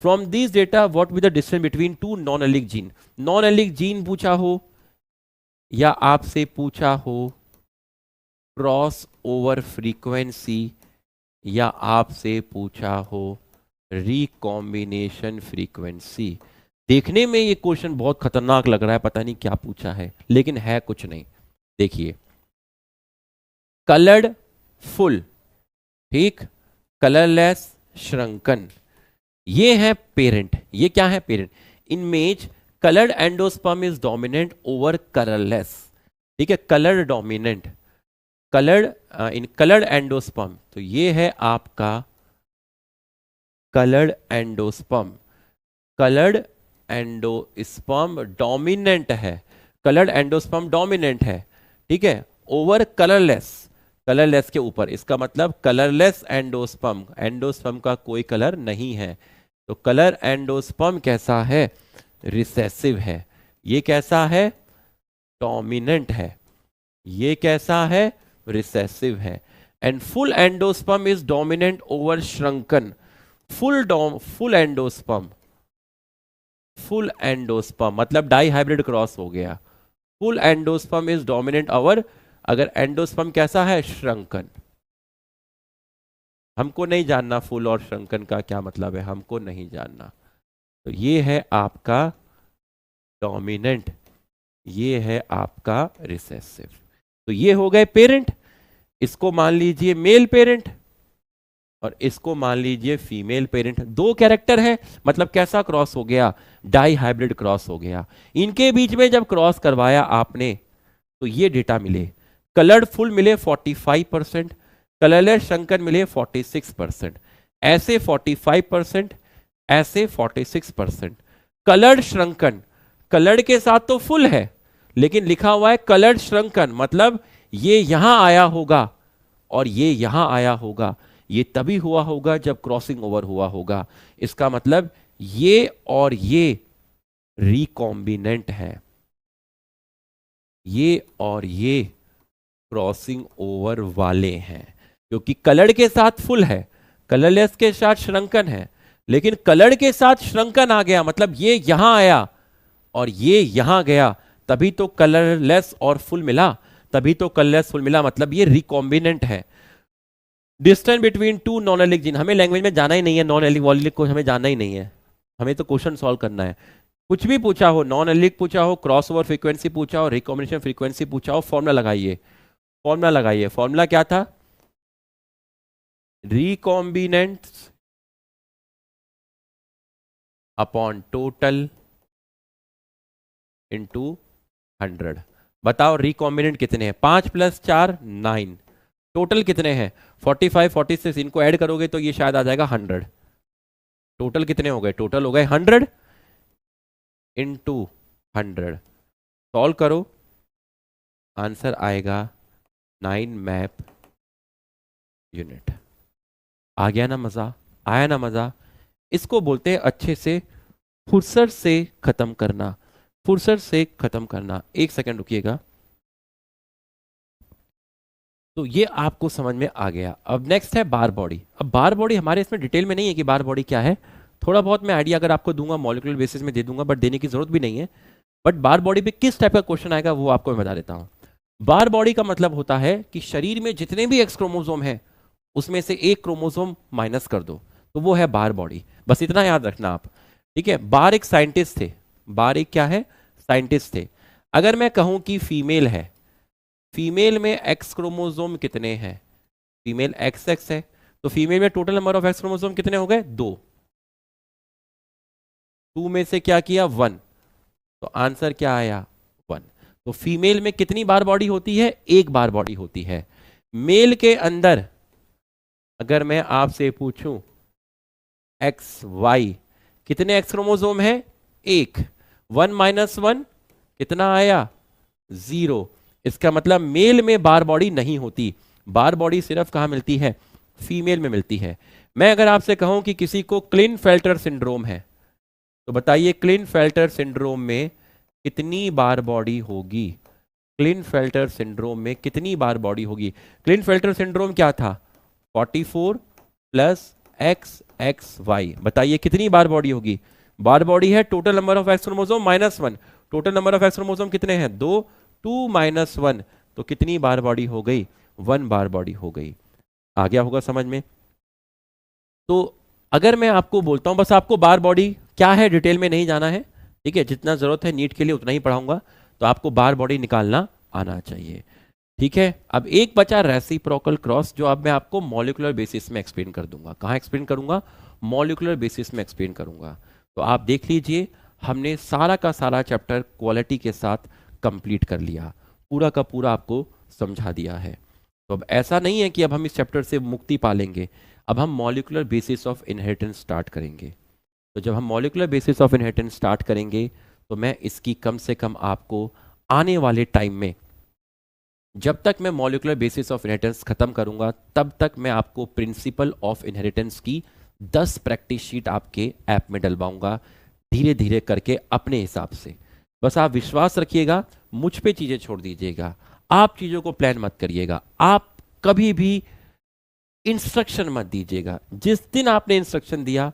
From this data what be the distance between two non allelic gene. Non allelic gene पूछा हो या आपसे पूछा हो क्रॉस ओवर फ्रीक्वेंसी, या आपसे पूछा हो रिकॉम्बिनेशन फ्रीक्वेंसी। देखने में ये क्वेश्चन बहुत खतरनाक लग रहा है, पता नहीं क्या पूछा है, लेकिन है कुछ नहीं। देखिए, कलर्ड फुल, ठीक, कलरलेस श्रंकन, ये है पेरेंट। ये क्या है? Parent. Image coloured endosperm is dominant over colourless, ठीक है, कलर डोमिनेंट, कलर्ड इन कलर्ड एंडोस्पर्म। तो ये है आपका coloured endosperm. Coloured endosperm dominant है, कलर्ड एंडोस्पर्म डोमिनेंट है, ठीक है, ओवर कलरलेस, कलरलेस के ऊपर। इसका मतलब कलरलेस एंडोस्पर्म, एंडोस्पर्म का कोई कलर नहीं है। तो कलर एंडोस्पर्म कैसा है? रिसेसिव है। ये कैसा है? डोमिनेंट है। ये कैसा है? रिसेसिव है। And full endosperm is dominant over shrunken. Full endosperm, full endosperm मतलब डाई हाइब्रिड क्रॉस हो गया। Full endosperm is dominant over, अगर एंडोस्पर्म कैसा है? श्रंकन। हमको नहीं जानना फुल और श्रंकन का क्या मतलब है, हमको नहीं जानना। तो ये है आपका डोमिनेंट, ये है आपका रिसेसिव। तो ये हो गए पेरेंट। इसको मान लीजिए मेल पेरेंट और इसको मान लीजिए फीमेल पेरेंट। दो कैरेक्टर है, मतलब कैसा क्रॉस हो गया? डाई हाइब्रिड क्रॉस हो गया। इनके बीच में जब क्रॉस करवाया आपने तो ये डेटा मिले। कलर्ड फुल मिले 45%, कलरलेस श्रंकन मिले 46%, ऐसे 45%, ऐसे 46%। कलर्ड श्रंकन, कलर्ड के साथ तो फुल है लेकिन लिखा हुआ है कलर्ड श्रंकन, मतलब ये यहां आया होगा और ये यहां आया होगा। ये तभी हुआ होगा जब क्रॉसिंग ओवर हुआ होगा। इसका मतलब ये और ये रिकॉम्बिनेंट है, ये और ये क्रॉसिंग ओवर वाले हैं, क्योंकि कलर्ड के साथ फुल है, कलरलेस के साथ श्रंकन है, लेकिन कलर्ड के साथ श्रंकन आ गया मतलब ये यहां आया और ये यहां गया, तभी तो कलरलेस और फुल मिला, तभी तो कलरलेस फुल मिला, मतलब ये रिकॉम्बिनेंट है। Distance between two non allelic gene, हमें लैंग्वेज में जाना ही नहीं है, नॉन एलिक वॉलिक को हमें जाना ही नहीं है, हमें तो क्वेश्चन सॉल्व करना है। कुछ भी पूछा हो, नॉन एलिक पूछा हो, क्रॉस ओवर फ्रीक्वेंसी पूछा हो, रिकॉम्बिनेशन फ्रीक्वेंसी पूछा हो, फॉर्मूला लगाइए, फॉर्मूला लगाइए। फॉर्मूला क्या था? Recombinant upon total into 100। बताओ रिकॉम्बिनेंट कितने हैं? 5 + 4 9, टोटल कितने हैं? 45 46, इनको ऐड करोगे तो ये शायद आ जाएगा 100। टोटल कितने हो गए? टोटल हो गए 100 इंटू 100। सॉल्व करो, आंसर आएगा 9 मैप यूनिट। आ गया ना मजा? आया ना मजा? इसको बोलते हैं अच्छे से फुर्सत से खत्म करना, फुर्सत से खत्म करना। एक सेकंड रुकिएगा। तो ये आपको समझ में आ गया। अब नेक्स्ट है बार बॉडी। अब बार बॉडी हमारे इसमें डिटेल में नहीं है कि बार बॉडी क्या है, थोड़ा बहुत मैं आइडिया अगर आपको दूंगा मॉलिक्यूलर बेसिस में दे दूंगा, बट देने की जरूरत भी नहीं है। बट बार बॉडी पे किस टाइप का क्वेश्चन आएगा वो आपको मैं बता देता हूं। बार बॉडी का मतलब होता है कि शरीर में जितने भी एक्स क्रोमोसोम है उसमें से एक क्रोमोसोम माइनस कर दो, तो वो है बार बॉडी। बस इतना याद रखना आप, ठीक है। बार एक साइंटिस्ट थे, बार एक क्या है? साइंटिस्ट थे। अगर मैं कहूं कि फीमेल है, फीमेल में एक्स क्रोमोसोम कितने हैं? फीमेल XX है, तो फीमेल में total number of x chromosome कितने हो गए? 2। 2 में से क्या किया? 1, तो आंसर क्या आया? 1। तो फीमेल में कितनी बार बॉडी होती है? एक बार बॉडी होती है। मेल के अंदर अगर मैं आपसे पूछूं XY कितने एक्स क्रोमोसोम है? एक। 1 माइनस 1 कितना आया? 0। इसका मतलब मेल में बार बॉडी नहीं होती। बार बॉडी सिर्फ कहां मिलती है? फीमेल में मिलती है। मैं अगर आपसे कहूं कि किसी को क्लिनफेल्टर सिंड्रोम है, तो बताइए क्लिनफेल्टर सिंड्रोम में कितनी बार बॉडी होगी? क्लिनफेल्टर सिंड्रोम में कितनी बार बॉडी होगी? क्लिनफेल्टर सिंड्रोम क्या था? 44 प्लस एक्स एक्स वाई। बताइए कितनी बार बॉडी होगी? बार बॉडी है total number of x chromosome minus 1। Total number of x chromosome कितने हैं? 2। 2 माइनस 1, तो कितनी बार बॉडी हो गई? 1 बार बॉडी हो गई। आ गया होगा समझ में? तो अगर मैं आपको बोलता हूं, बस आपको बार बॉडी क्या है डिटेल में नहीं जाना है, ठीक है, जितना जरूरत है नीट के लिए उतना ही पढ़ाऊंगा, तो आपको बार बॉडी निकालना आना चाहिए, ठीक है। अब एक बचा रेसिप्रोकल क्रॉस, जो अब मैं आपको मॉलिक्यूलर बेसिस में एक्सप्लेन कर दूंगा। कहाँ एक्सप्लेन करूंगा? मॉलिक्यूलर बेसिस में एक्सप्लेन करूंगा। तो आप देख लीजिए, हमने सारा का सारा चैप्टर क्वालिटी के साथ कंप्लीट कर लिया, पूरा का पूरा आपको समझा दिया है। तो अब ऐसा नहीं है कि अब हम इस चैप्टर से मुक्ति पा लेंगे, अब हम molecular basis of inheritance start करेंगे। तो जब हम molecular basis of inheritance start करेंगे, तो मैं इसकी कम से कम आपको आने वाले टाइम में, जब तक मैं मॉलिक्यूलर बेसिस ऑफ इनहेरिटेंस खत्म करूंगा, तब तक मैं आपको प्रिंसिपल ऑफ इनहेरिटेंस की 10 प्रैक्टिस शीट आपके ऐप में डलवाऊंगा, धीरे धीरे करके अपने हिसाब से। बस आप विश्वास रखिएगा, मुझ पे चीजें छोड़ दीजिएगा, आप चीजों को प्लान मत करिएगा, आप कभी भी इंस्ट्रक्शन मत दीजिएगा। जिस दिन आपने इंस्ट्रक्शन दिया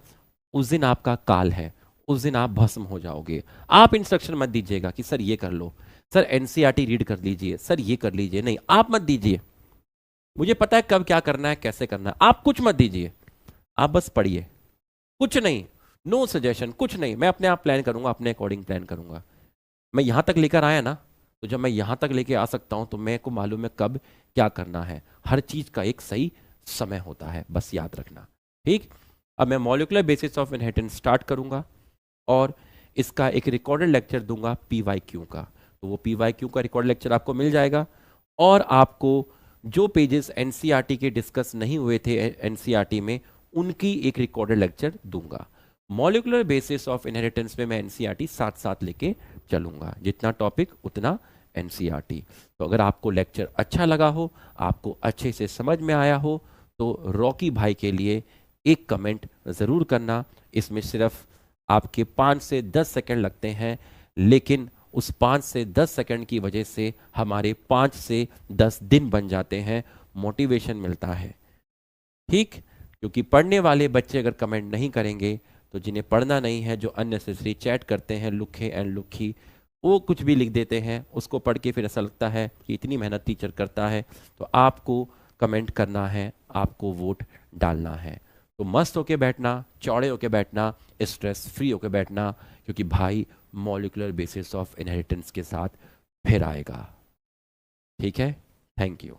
उस दिन आपका काल है, उस दिन आप भस्म हो जाओगे। आप इंस्ट्रक्शन मत दीजिएगा कि सर ये कर लो, सर एनसीईआरटी रीड कर लीजिए, सर ये कर लीजिए, नहीं, आप मत दीजिए। मुझे पता है कब क्या करना है, कैसे करना है, आप कुछ मत दीजिए, आप बस पढ़िए, कुछ नहीं, नो सजेशन, कुछ नहीं, मैं अपने आप प्लान करूंगा, अपने अकॉर्डिंग प्लान करूंगा। मैं यहां तक लेकर आया ना, तो जब मैं यहां तक लेके आ सकता हूं तो मेरे को मालूम है कब क्या करना है। हर चीज का एक सही समय होता है, बस याद रखना, ठीक। अब मैं molecular basis of inheritance start करूंगा और इसका एक रिकॉर्डेड लेक्चर दूंगा PYQ का। तो वो PYQ का रिकॉर्ड लेक्चर आपको मिल जाएगा, और आपको जो पेजेस एनसीईआरटी के डिस्कस नहीं हुए थे एनसीईआरटी में, उनकी एक रिकॉर्डेड लेक्चर दूंगा। मॉलिक्यूलर बेसिस ऑफ इनहेरिटेंस में मैं एनसीईआरटी साथ साथ लेके चलूंगा, जितना टॉपिक उतना एनसीईआरटी। तो अगर आपको लेक्चर अच्छा लगा हो, आपको अच्छे से समझ में आया हो, तो रॉकी भाई के लिए एक कमेंट ज़रूर करना। इसमें सिर्फ आपके 5 से 10 सेकंड लगते हैं, लेकिन उस 5 से 10 सेकंड की वजह से हमारे 5 से 10 दिन बन जाते हैं, मोटिवेशन मिलता है, ठीक। क्योंकि पढ़ने वाले बच्चे अगर कमेंट नहीं करेंगे, तो जिन्हें पढ़ना नहीं है, जो अननेसेसरी चैट करते हैं, लुखे एंड लुखी, वो कुछ भी लिख देते हैं, उसको पढ़ के फिर ऐसा लगता है कि इतनी मेहनत टीचर करता है। तो आपको कमेंट करना है, आपको वोट डालना है। तो मस्त होके बैठना, चौड़े होके बैठना, स्ट्रेस फ्री होके बैठना, क्योंकि भाई मॉलिक्यूलर बेसिस ऑफ इनहेरिटेंस के साथ फिर आएगा, ठीक है। Thank you.